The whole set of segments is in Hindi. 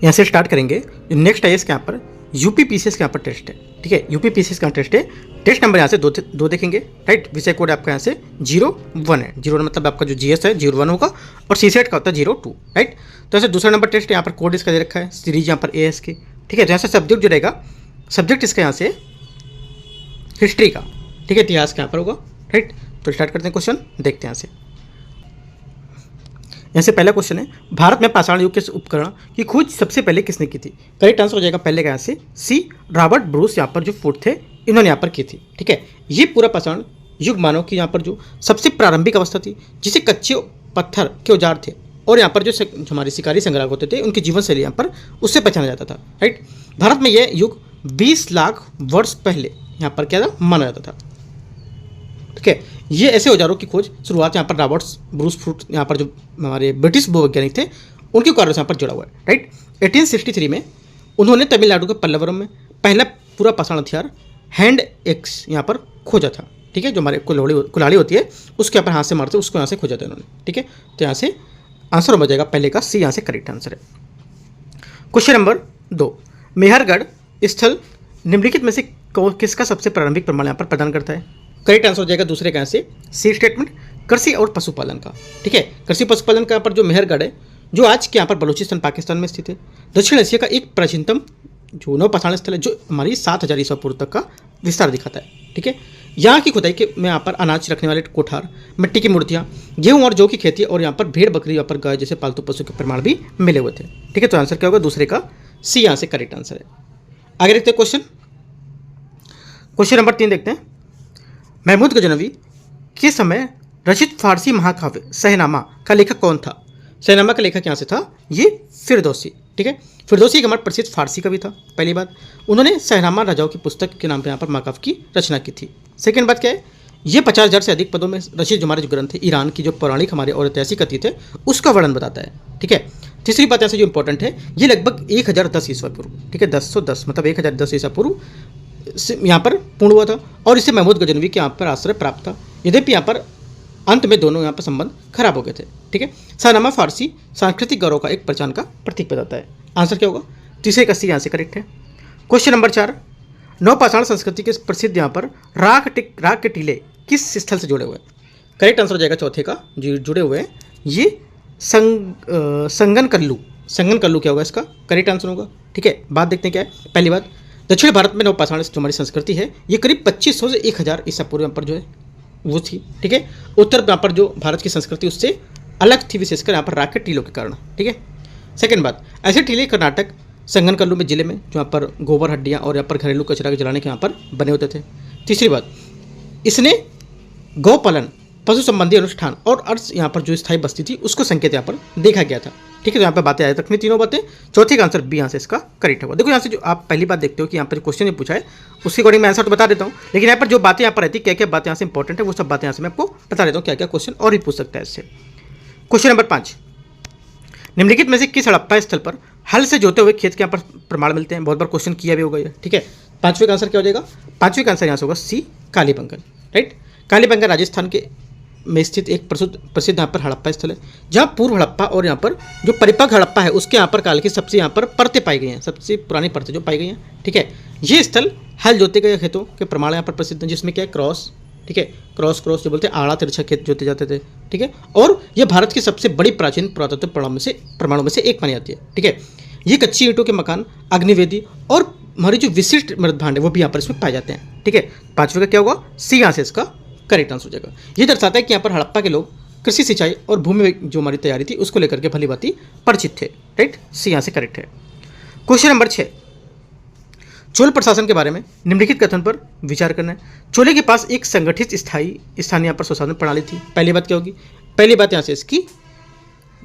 यहाँ से स्टार्ट करेंगे। नेक्स्ट है इसके यहाँ पर यूपीपीसीएस के यहाँ पर टेस्ट है, ठीक है। यूपीपीसीएस का टेस्ट है, टेस्ट नंबर यहाँ से दो देखेंगे, राइट। विषय कोड आपका यहाँ से 01 है, 01 मतलब आपका जो जीएस है 01 होगा, और सीसेट का होता है 02, राइट। तो ऐसे दूसरा नंबर टेस्ट यहाँ पर कोड इसका दे रखा है, सीरीज यहाँ पर एएस की, ठीक है। तो यहाँ से सब्जेक्ट जो रहेगा, सब्जेक्ट इसका यहाँ से हिस्ट्री का, ठीक है, इतिहास का यहाँ पर होगा, राइट। तो स्टार्ट करते हैं, क्वेश्चन देखते हैं यहाँ से। यहाँ से पहला क्वेश्चन है, भारत में पाषाण युग के उपकरण की खोज सबसे पहले किसने की थी? करेक्ट आंसर हो जाएगा पहले का यहाँ से सी, रॉबर्ट ब्रूस यहाँ पर जो फूड थे इन्होंने यहाँ पर की थी, ठीक है। ये पूरा पाषाण युग मानव की यहाँ पर जो सबसे प्रारंभिक अवस्था थी, जिसे कच्चे पत्थर के औजार थे और यहाँ पर जो हमारे शिकारी संग्राहक होते थे उनकी जीवन शैली यहाँ पर उससे पहचाना जाता था, राइट। भारत में यह युग 20 लाख वर्ष पहले यहाँ पर क्या था माना जाता था, ठीक है। ये ऐसे औजारों की खोज शुरुआत यहाँ पर रॉबर्ट ब्रूस फूड यहाँ पर जो हमारे ब्रिटिश भूवैज्ञानिक थे उनके कार्यों से यहाँ पर जुड़ा हुआ है, राइट। 1863 में उन्होंने तमिलनाडु के पल्लवरम में पहला पूरा पाषाण हथियार हैंड एक्स यहाँ पर खोजा था, ठीक है। जो हमारे कुल्हाड़ी होती है उसके यहाँ पर हाथ से मारते उसको यहाँ से खोजा था उन्होंने, ठीक है। तो यहाँ से आंसर हो जाएगा पहले का सी, यहाँ से करेक्ट आंसर है। क्वेश्चन नंबर 2, मेहरगढ़ स्थल निम्नलिखित में से किसका सबसे प्रारंभिक प्रमाण यहाँ पर प्रदान करता है? करेक्ट आंसर हो जाएगा दूसरे का यहाँ से सी स्टेटमेंट, कृषि और पशुपालन का, ठीक है। कृषि पशुपालन का यहाँ पर जो मेहरगढ़ है जो आज के यहाँ पर बलूचिस्तान पाकिस्तान में स्थित है, दक्षिण एशिया का एक प्राचीनतम जो नवपाषाण स्थल है जो हमारी 7000 ईसा पूर्व तक का विस्तार दिखाता है, ठीक है। यहाँ की खुदाई के में यहाँ पर अनाज रखने वाले कोठार, मिट्टी की मूर्तियाँ, गेहूँ और जौ की खेती और यहाँ पर भेड़ बकरी यहाँ पर गाय जैसे पालतू पशु के प्रमाण भी मिले हुए थे, ठीक है। तो आंसर क्या होगा दूसरे का सी, यहाँ से करेक्ट आंसर है। आगे देखते हैं क्वेश्चन नंबर 3 देखते हैं। महमूद गजनवी के समय रचित फारसी महाकाव्य शहनामा का लेखक कौन था? शहनामा का लेखक यहाँ से था ये फिरदौसी, ठीक है। फिरदौसी एक हमारा प्रसिद्ध फारसी कवि था। पहली बात, उन्होंने शहनामा राजाओं की पुस्तक के नाम पर यहाँ पर महाकाव्य की रचना की थी। सेकेंड बात क्या है, ये 50,000 से अधिक पदों में रचित जो हमारे जो ग्रंथ है ईरान की जो पौराणिक हमारे और ऐतिहासिक अतीत है उसका वर्णन बताता है, ठीक है। तीसरी बात यहाँ से जो इंपॉर्टेंट है, ये लगभग 1010 ईसा पूर्व, ठीक है, 1010 मतलब 1010 ईसा पूर्व यहाँ पर पूर्ण हुआ था और इससे महमूद गजनवी के यहाँ पर आश्रय प्राप्त था। यद्यपि यहाँ पर अंत में दोनों यहाँ पर संबंध खराब हो गए थे, ठीक है। शहनामा फारसी सांस्कृतिक गौरव का एक पहचान का प्रतीक बताता है। आंसर क्या होगा तीसरे का सी, यहाँ से करेक्ट है। क्वेश्चन नंबर 4, नवपाषाण संस्कृति के प्रसिद्ध यहाँ पर राग के टीले किस स्थल से जुड़े हुए हैं? करेक्ट आंसर हो जाएगा चौथे का जुड़े हुए हैं ये संगन कल्लू क्या होगा इसका करेक्ट आंसर होगा, ठीक है। बात देखते हैं क्या है। पहली बात, दक्षिण भारत में नवपाषाण जो हमारी संस्कृति है ये करीब 2500 से 1000 ईसा पूर्व यहाँ पर जो है वो थी, ठीक है। उत्तर यहाँ पर जो भारत की संस्कृति उससे अलग थी, विशेषकर यहाँ पर राग के टीलों के कारण, ठीक है। सेकंड बात, ऐसे टीले कर्नाटक संगनकल्लू में जिले में जो यहाँ पर गोबर हड्डियाँ और यहाँ पर घरेलू कचरा के जलाने के यहाँ पर बने होते थे। तीसरी बात, इसने गौपालन, पशु संबंधी अनुष्ठान और अर्थ यहाँ पर जो स्थायी बस्ती थी उसको संकेत यहाँ पर देखा गया था, ठीक है। तो यहाँ पर बातें याद रखनी तीनों बातें। चौथे का आंसर बी यहाँ से इसका करेक्ट होगा। देखो यहाँ से जो आप पहली बात देखते हो कि यहाँ पर क्वेश्चन जो पूछा है उसके अकॉर्डिंग मैं आंसर तो बता देता हूँ, लेकिन यहाँ पर जो बातें यहाँ पर रहती है क्या क्या बातें यहाँ से इंपॉर्टेंट है वो सब बातें यहाँ से मैं आपको बता देता हूँ क्या क्या क्वेश्चन और भी पूछ सकता है इससे। क्वेश्चन नंबर 5, निम्नलिखित में से किस हड़प्पा स्थल पर हल से जोते हुए खेत के यहाँ पर प्रमाण मिलते हैं? बहुत बार क्वेश्चन किया भी होगा ये, ठीक है। पांचवें का आंसर क्या हो जाएगा? पांचवें का आंसर यहाँ से होगा सी, कालीबंगन, राइट। कालीबंगन राजस्थान के में स्थित एक प्रसिद्ध यहाँ पर हड़प्पा स्थल है जहाँ पूर्व हड़प्पा और यहाँ पर जो परिपक्व हड़प्पा है उसके यहाँ पर काल की सबसे यहाँ पर परतें पाई गई हैं, सबसे पुरानी परतें जो पाई गई हैं, ठीक है। ये स्थल हल जोते गए खेतों के प्रमाण यहाँ पर प्रसिद्ध हैं, जिसमें क्या है क्रॉस, ठीक है, क्रॉस जो बोलते हैं आड़ा तिरछा खेत जोते जाते थे, ठीक है। और ये भारत की सबसे बड़ी प्राचीन पुरातत्व प्रमाणों में से एक मानी जाती है, ठीक है। ये कच्ची ईंटों के मकान, अग्निवेदी और हमारी जो विशिष्ट मृत भांड है वो भी यहाँ पर इसमें पाए जाते हैं, ठीक है। पांचवें का क्या होगा? सी, यहाँ से इसका करेक्ट आंसर हो जाएगा। ये दर्शाता है कि यहाँ पर हड़प्पा के लोग कृषि, सिंचाई और भूमि जो हमारी तैयारी थी उसको लेकर के भली भांति परिचित थे, राइट। सी यहाँ से करेक्ट है। क्वेश्चन नंबर 6, चोल प्रशासन के बारे में निम्नलिखित कथन पर विचार करना है। चोले के पास एक संगठित स्थानीय यहाँ पर स्वशासन प्रणाली थी। पहली बात क्या होगी? पहली बात यहाँ से इसकी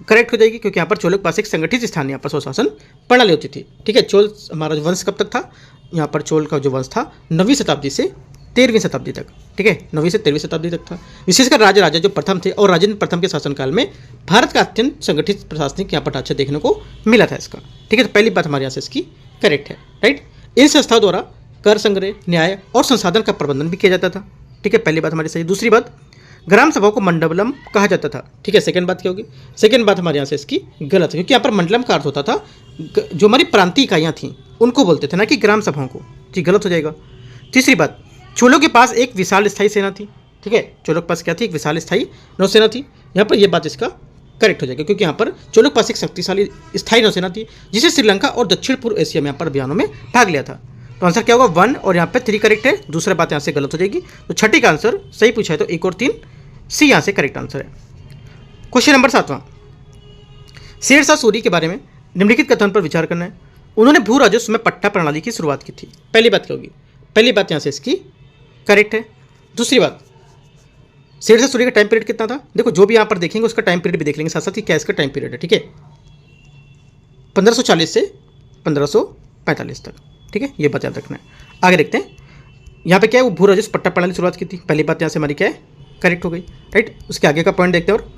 करेक्ट हो जाएगी क्योंकि यहाँ पर चोलों के पास एक संगठित स्थानीय यहाँ पर स्वशासन प्रणाली होती थी, ठीक है। चोल हमारा वंश कब तक था? यहाँ पर चोल का जो वंश था 9वीं शताब्दी से 13वीं शताब्दी तक, ठीक है, 9वीं से 13वीं शताब्दी तक था। विशेषकर राजा जो प्रथम थे और राजेंद्र प्रथम के शासनकाल में भारत का अत्यंत संगठित प्रशासनिक यहाँ पर ढांचा देखने को मिला था इसका, ठीक है। तो पहली बात हमारे यहाँ से इसकी करेक्ट है, राइट। इन संस्थाओं द्वारा कर संग्रह, न्याय और संसाधन का प्रबंधन भी किया जाता था, ठीक है, पहली बात हमारी सही। दूसरी बात, ग्राम सभाओं को मंडलम कहा जाता था। ठीक है, सेकंड बात क्या होगी? सेकंड बात हमारे यहाँ से इसकी गलत है, क्योंकि यहाँ पर मंडलम का अर्थ होता था जो हमारी प्रांतीय इकाइयाँ थीं उनको बोलते थे, ना कि ग्राम सभाओं को। जी, गलत हो जाएगा। तीसरी बात, चोलों के पास एक विशाल स्थायी सेना थी। ठीक है, चोलों के पास क्या थी? एक विशाल स्थायी नौसेना थी। यहाँ पर यह बात इसका करेक्ट हो जाएगा, क्योंकि यहाँ पर चोलों के पास एक शक्तिशाली स्थायी नौसेना थी जिसे श्रीलंका और दक्षिण पूर्व एशिया में यहाँ पर अभियानों में भाग लिया था। तो आंसर क्या होगा? 1 और यहाँ पे 3 करेक्ट है। दूसरा बात यहाँ से गलत हो जाएगी। तो छठी का आंसर सही पूछा है तो 1 और 3 सी यहाँ से करेक्ट आंसर है। क्वेश्चन नंबर 7वां, शेरशाह सूरी के बारे में निम्नलिखित कथन पर विचार करना है। उन्होंने भू राजस्व में पट्टा प्रणाली की शुरुआत की थी। पहली बात क्या होगी? पहली बात यहाँ से इसकी करेक्ट है। दूसरी बात, शेरशाह सूरी का टाइम पीरियड कितना था? देखो, जो भी यहाँ पर देखेंगे उसका टाइम पीरियड भी देख लेंगे साथ साथ ही क्या इसका टाइम पीरियड है। ठीक है, 1540 से 1545 तक। ठीक है, ये बात याद रखना है। आगे देखते हैं, यहाँ पे क्या है? वो भू राजस्व पट्टा प्रणाली शुरुआत की थी। पहली बात यहाँ से हमारी क्या है? करेक्ट हो गई। राइट, उसके आगे का पॉइंट देखते हैं। और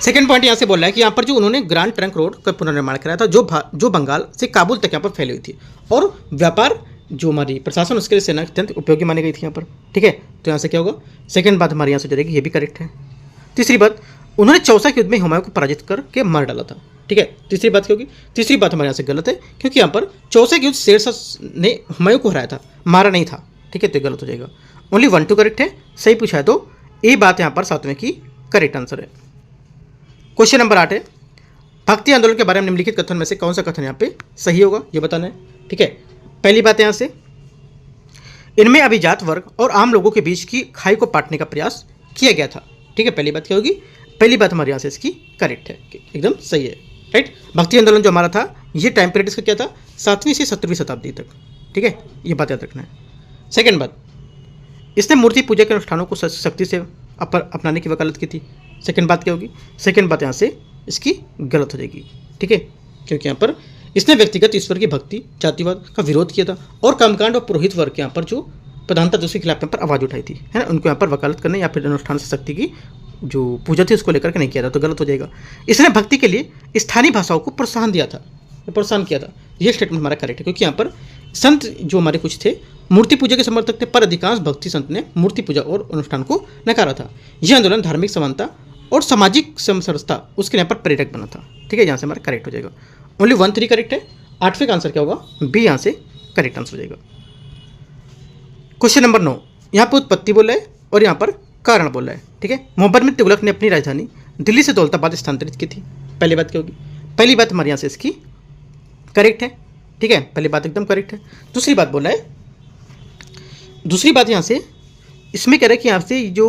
सेकंड पॉइंट यहाँ से बोल रहा है कि यहाँ पर जो उन्होंने ग्रांड ट्रंक रोड का पुनर्निर्माण कराया था जो बंगाल से काबुल तक यहाँ पर फैली हुई थी, और व्यापार जो हमारी प्रशासन उसके लिए सेना अत्यंत उपयोगी मानी गई थी यहाँ पर। ठीक है, तो यहाँ से क्या होगा? सेकंड बात हमारे यहाँ से जाएगी, ये भी करेक्ट है। तीसरी बात, उन्होंने चौसा के युद्ध में हुमायूं को पराजित करके मार डाला था। ठीक है, तीसरी बात क्या होगी? तीसरी बात हमारे यहाँ से गलत है, क्योंकि यहाँ पर चौसा के युद्ध शेरशाह ने हुमायूं को हराया था, मारा नहीं था। ठीक है, तो गलत हो जाएगा। ओनली 1 2 करेक्ट है, सही पूछा है तो ये बात यहाँ पर 7वें की करेक्ट आंसर है। क्वेश्चन नंबर 8 है, भक्ति आंदोलन के बारे में निम्नलिखित कथन में से कौन सा कथन यहाँ पे सही होगा, ये बताना है। ठीक है, पहली बात यहाँ से, इनमें अभिजात वर्ग और आम लोगों के बीच की खाई को पाटने का प्रयास किया गया था। ठीक है, पहली बात क्या होगी? पहली बात हमारे यहाँ से इसकी करेक्ट है, एकदम सही है। राइट, भक्ति आंदोलन जो हमारा था ये टाइम पीरियड इसका क्या था? 7वीं से 17वीं शताब्दी तक। ठीक है, ये बात याद रखना है। सेकेंड बात, इसने मूर्ति पूजा के अनुष्ठानों को सख्ती से अपनाने की वकालत की थी। सेकेंड बात क्या होगी? सेकेंड बात यहाँ से इसकी गलत हो जाएगी। ठीक है, क्योंकि यहाँ पर इसने व्यक्तिगत ईश्वर की भक्ति, जातिवाद का विरोध किया था, और कर्मकांड और पुरोहित वर्ग के यहाँ पर जो प्रधानता उसके खिलाफ यहाँ पर आवाज़ उठाई थी, है ना, उनको यहाँ पर वकालत करने या फिर अनुष्ठान से शक्ति की जो पूजा थी उसको लेकर के नहीं किया था, तो गलत हो जाएगा। इसने भक्ति के लिए स्थानीय भाषाओं को प्रोत्साहन दिया था, प्रोत्साहन किया था। ये स्टेटमेंट हमारा करेक्ट है, क्योंकि यहाँ पर संत जो हमारे कुछ थे मूर्ति पूजा के समर्थक थे, पर अधिकांश भक्ति संत ने मूर्ति पूजा और अनुष्ठान को नकारा था। यह आंदोलन धार्मिक समानता और सामाजिक समरसता उसके यहाँ पर प्रेरक बना था। ठीक है, यहाँ से हमारा करेक्ट हो जाएगा। ओनली 1 3 करेक्ट है। 8वें का आंसर क्या होगा? बी यहाँ से करेक्ट आंसर हो जाएगा। क्वेश्चन नंबर 9, यहाँ पर उत्पत्ति बोला है और यहाँ पर कारण बोला है। ठीक है, मोहम्मद बिन तुगलक ने अपनी राजधानी दिल्ली से दौलताबाद स्थानांतरित की थी। पहली बात क्या होगी? पहली बात हमारे यहाँ से इसकी करेक्ट है। ठीक है, पहली बात एकदम करेक्ट है। दूसरी बात बोला है, दूसरी बात यहाँ से इसमें कह रहा है कि यहाँ से जो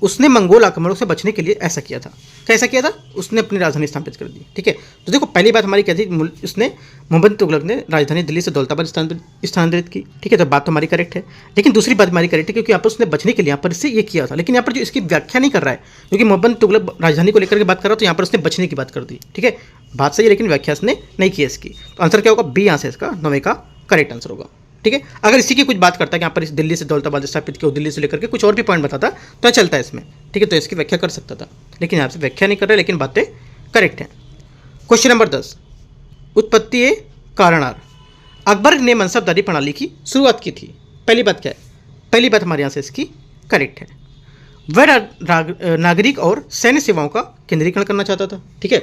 उसने मंगोल आक्रमणों से बचने के लिए ऐसा किया था। कैसा किया था? उसने अपनी राजधानी स्थापित कर दी। ठीक है, तो देखो पहली बात हमारी क्या थी? उसने मोहम्मद तुगलक ने राजधानी दिल्ली से दौलताबाद स्थानांतरित की। ठीक है, तो बात तो हमारी करेक्ट है। लेकिन दूसरी बात हमारी करेक्ट है, क्योंकि यहाँ पर उसने बचने के लिए यहाँ पर इससे ये किया था, लेकिन यहाँ पर जो इसकी व्याख्या नहीं कर रहा है, क्योंकि मोहम्मद तुगलक राजधानी को लेकर के बात कर रहा है, तो यहाँ पर उसने बचने की बात कर दी। ठीक है, बात सही है, लेकिन व्याख्या उसने नहीं की इसकी। तो आंसर क्या होगा? बी यहाँ से इसका 9वें का करेक्ट आंसर होगा। ठीक है, अगर इसी की कुछ बात करता है कि यहाँ पर इस दिल्ली से दौलताबाद स्थापित किया, दिल्ली से लेकर के कुछ और भी पॉइंट बताता तो चलता है इसमें। ठीक है, तो इसकी व्याख्या कर सकता था, लेकिन यहाँ से व्याख्या नहीं कर रहा है, लेकिन बातें करेक्ट हैं। क्वेश्चन नंबर 10, उत्पत्ति कारणार। अकबर ने मनसबदारी प्रणाली की शुरुआत की थी। पहली बात क्या है? पहली बात हमारे यहाँ से इसकी करेक्ट है। वह नागरिक और सैन्य सेवाओं का केंद्रीकरण करना चाहता था। ठीक है,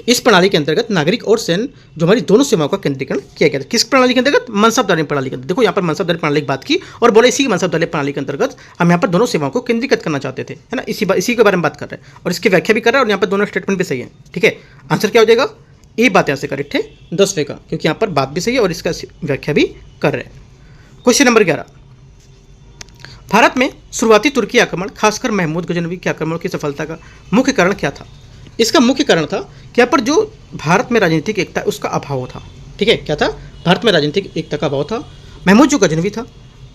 इस प्रणाली के अंतर्गत नागरिक और सैन्य जो हमारी दोनों सेवाओं का केंद्रीकरण किया गया था। किस प्रणाली के अंतर्गत? मनसबदारी प्रणाली के अंतर्गत। देखो यहाँ पर मनसबदारी प्रणाली की बात की और बोले इसी मनसबदारी प्रणाली के अंतर्गत हम यहाँ पर दोनों सेवाओं को केंद्रीकृत करना चाहते थे, है ना, इसी के बारे में बात कर रहे हैं और इसकी व्याख्या भी कर रहे हैं, और यहाँ पर दोनों स्टेटमेंट भी सही है। ठीक है, आंसर क्या हो जाएगा? ये बात यहाँ से करेक्ट है 10वें का, क्योंकि यहाँ पर बात भी सही है और इसका व्याख्या भी कर रहे हैं। क्वेश्चन नंबर 11, भारत में शुरुआती तुर्की आक्रमण, खासकर महमूद गजनवी के आक्रमण की सफलता का मुख्य कारण क्या था? इसका मुख्य कारण था कि यहाँ पर जो भारत में राजनीतिक एकता उसका अभाव था। ठीक है, क्या था? भारत में राजनीतिक एकता का अभाव था। महमूद जो गजनवी था,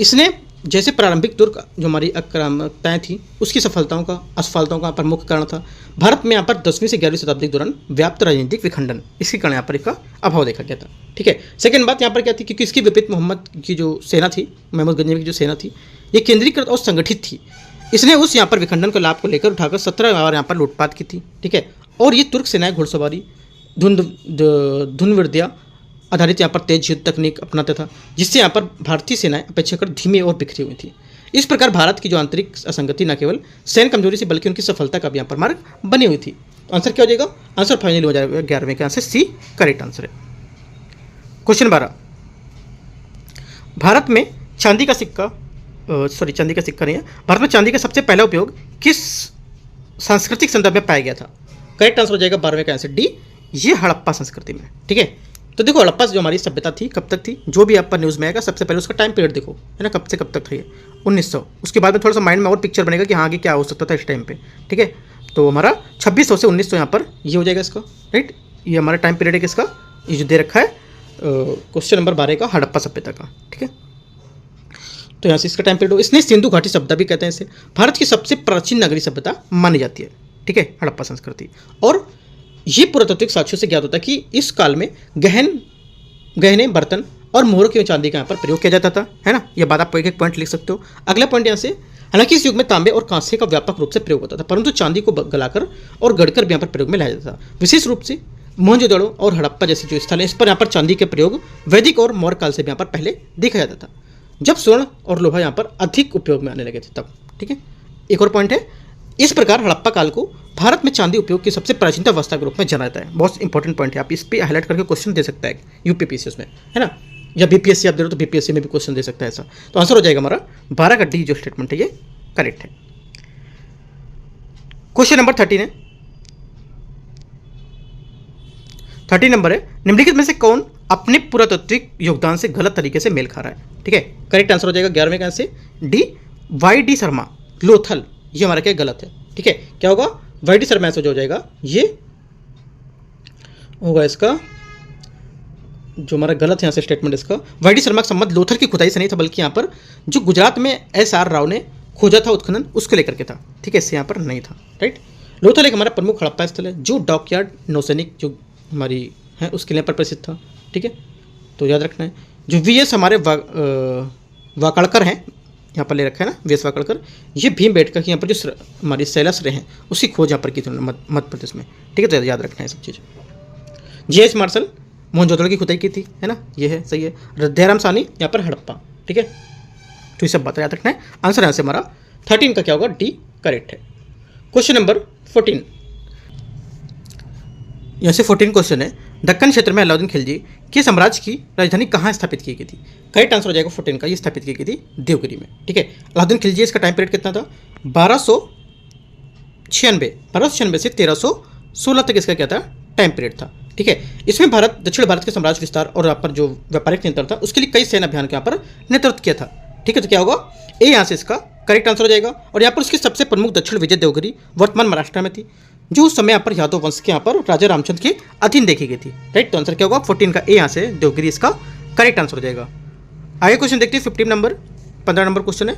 इसने जैसे प्रारंभिक तुर्क जो हमारी आक्रामकताएँ थी उसकी सफलताओं का असफलताओं का प्रमुख कारण था। भारत में यहाँ पर 10वीं से 11वीं शताब्दी के दौरान व्याप्त राजनीतिक विखंडन, इसके कारण यहाँ पर इसका अभाव देखा गया था। ठीक है, सेकंड बात यहाँ पर क्या थी? क्योंकि इसकी विपरीत मोहम्मद की जो सेना थी, महमूद गजनवी की जो सेना थी, ये केंद्रीकृत और संगठित थी। इसने उस यहाँ पर विखंडन के लाभ को लेकर उठाकर 17 बार यहाँ पर लूटपाट की थी। ठीक है, और ये तुर्क सेनाएं घुड़सवारी, धनुर्विद्या आधारित यहाँ पर तेज युद्ध तकनीक अपनाता था, जिससे यहाँ पर भारतीय सेनाएं अपेक्षाकृत धीमी और बिखरी हुई थी। इस प्रकार भारत की जो आंतरिक असंगति न केवल सैन्य कमजोरी से बल्कि उनकी सफलता का भी यहाँ पर मार्ग बनी हुई थी। तो आंसर क्या हो जाएगा? आंसर फाइनली हो जाएगा 11वें का आंसर सी करेक्ट आंसर है। क्वेश्चन 12, भारत में चांदी का सिक्का चांदी का सिक्का नहीं है, भारत में चांदी का सबसे पहला उपयोग किस सांस्कृतिक संदर्भ में पाया गया था? करेक्ट आंसर हो जाएगा 12वें का आंसर डी, ये हड़प्पा संस्कृति में। ठीक है, तो देखो हड़प्पा जो हमारी सभ्यता थी कब तक थी, जो भी आप पर न्यूज़ में आएगा सबसे पहले उसका टाइम पीरियड देखो, है ना, कब से कब तक था ये 1900। उसके बाद में थोड़ा सा माइंड में और पिक्चर बनेगा कि हाँ आगे क्या हो सकता था इस टाइम पे। ठीक है, तो हमारा 2600 से 1900 यहाँ पर ये हो जाएगा इसका, राइट, ये हमारा टाइम पीरियड है किसका, ये जो दे रखा है क्वेश्चन नंबर 12 का हड़प्पा सभ्यता का। ठीक है, तो यहाँ से इसका टाइम पीरियड हो, इसने सिंधु घाटी सभ्यता भी कहते हैं इसे, भारत की सबसे प्राचीन नगरीय सभ्यता मानी जाती है। ठीक है, हड़प्पा संस्कृति। और ये पुरातात्विक साक्ष्यों से ज्ञात होता है कि इस काल में गहने बर्तन और मोहरों की चांदी का यहाँ पर प्रयोग किया जाता था, है ना। ये बात आप एक एक पॉइंट लिख सकते हो। अगला पॉइंट यहाँ से, हालांकि इस युग में तांबे और कांसे का व्यापक रूप से प्रयोग होता था, परंतु चांदी को गलाकर और गढ़कर भी यहाँ पर प्रयोग में लाया जाता था। विशेष रूप से मोहनजोदड़ो और हड़प्पा जैसे जो स्थल है इस पर यहाँ पर चांदी के प्रयोग वैदिक और मौर्य काल से भी यहाँ पर पहले देखा जाता था, जब स्वर्ण और लोहा यहाँ पर अधिक उपयोग में आने लगे थे तब। ठीक है, एक और पॉइंट है, इस प्रकार हड़प्पा काल को भारत में चांदी उपयोग की सबसे प्राचीनतम अवस्था के रूप में जाना जाता है। बहुत इंपॉर्टेंट पॉइंट है, आप इस पर हाईलाइट करके क्वेश्चन दे सकता है यूपीपीएससी उसमें, है ना, या बीपीएससी आप दे रहे हो तो बीपीएससी में भी क्वेश्चन दे सकता है ऐसा। तो आंसर हो जाएगा हमारा 12 का डी जो स्टेटमेंट है ये करेक्ट है। क्वेश्चन नंबर 13 है, 30 नंबर है, निम्नलिखित में से कौन अपने पुरातात्विक योगदान से गलत तरीके से मेल खा रहा है? ठीक है, करेक्ट आंसर हो जाएगा 11वें का answer D Y D Sharma Lothal, ये हमारा क्या गलत है। ठीक है, क्या होगा, वाई डी शर्मा आंसर जो हो जाएगा ये होगा इसका जो हमारा गलत है यहाँ से स्टेटमेंट इसका। वाई डी शर्मा का संबंध लोथल की खुदाई से नहीं था, बल्कि यहाँ पर जो गुजरात में एस.आर. राव ने खोजा था उत्खनन उसको लेकर के था। ठीक है, इससे यहाँ पर नहीं था, राइट। लोथल एक हमारा प्रमुख हड़प्पा स्थल है जो डॉकयार्ड नौसैनिक जो हमारी है उसके लिए पर प्रसिद्ध था। ठीक है, तो याद रखना है। जो वी.एस. हमारे वाकड़कर हैं, यहाँ पर ले रखा है ना वी.एस. वाकड़कर, ये भीमबेटका की यहाँ पर जो हमारी शैलाश्रय हैं उसकी खोज यहाँ पर की थी मध्य प्रदेश में। ठीक है, तो याद रखना है सब चीज़। जी.एच. मार्शल मोहनजोदड़ो की खुदाई की थी, है ना, ये है सही है। दयाराम साहनी यहाँ पर हड़प्पा। ठीक है, तो ये सब बातें याद रखना है। आंसर यहाँ से हमारा 13 का क्या होगा, डी करेक्ट है। क्वेश्चन नंबर 14, यहाँ से 14 क्वेश्चन है, दक्कन क्षेत्र में अलाउद्दीन खिलजी के साम्राज्य की राजधानी कहाँ स्थापित की गई थी? करेक्ट आंसर हो जाएगा 14 का, ये स्थापित की गई थी देवगिरी में। ठीक है, अलाउद्दीन खिलजी इसका टाइम पीरियड कितना था, 1296 से 1316 तक इसका क्या था टाइम पीरियड था। ठीक है, इसमें भारत दक्षिण भारत के साम्राज्य विस्तार और यहाँ पर जो व्यापारिक नियंत्रण था उसके लिए कई सैन्य अभियान के यहाँ पर नेतृत्व किया था। ठीक है, तो क्या होगा, ए यहाँ से इसका करेक्ट आंसर हो जाएगा। और यहाँ पर उसकी सबसे प्रमुख दक्षिण विजय देवगिरी वर्तमान महाराष्ट्र में थी, जो उस समय यहाँ पर यादव वंश के यहाँ पर राजा रामचंद्र के अधीन देखी गई थी। राइट, तो आंसर क्या होगा 14 का ए यहाँ से देवगिरी इसका करेक्ट आंसर हो जाएगा। आगे क्वेश्चन देखते हैं 15 नंबर 15 नंबर क्वेश्चन है,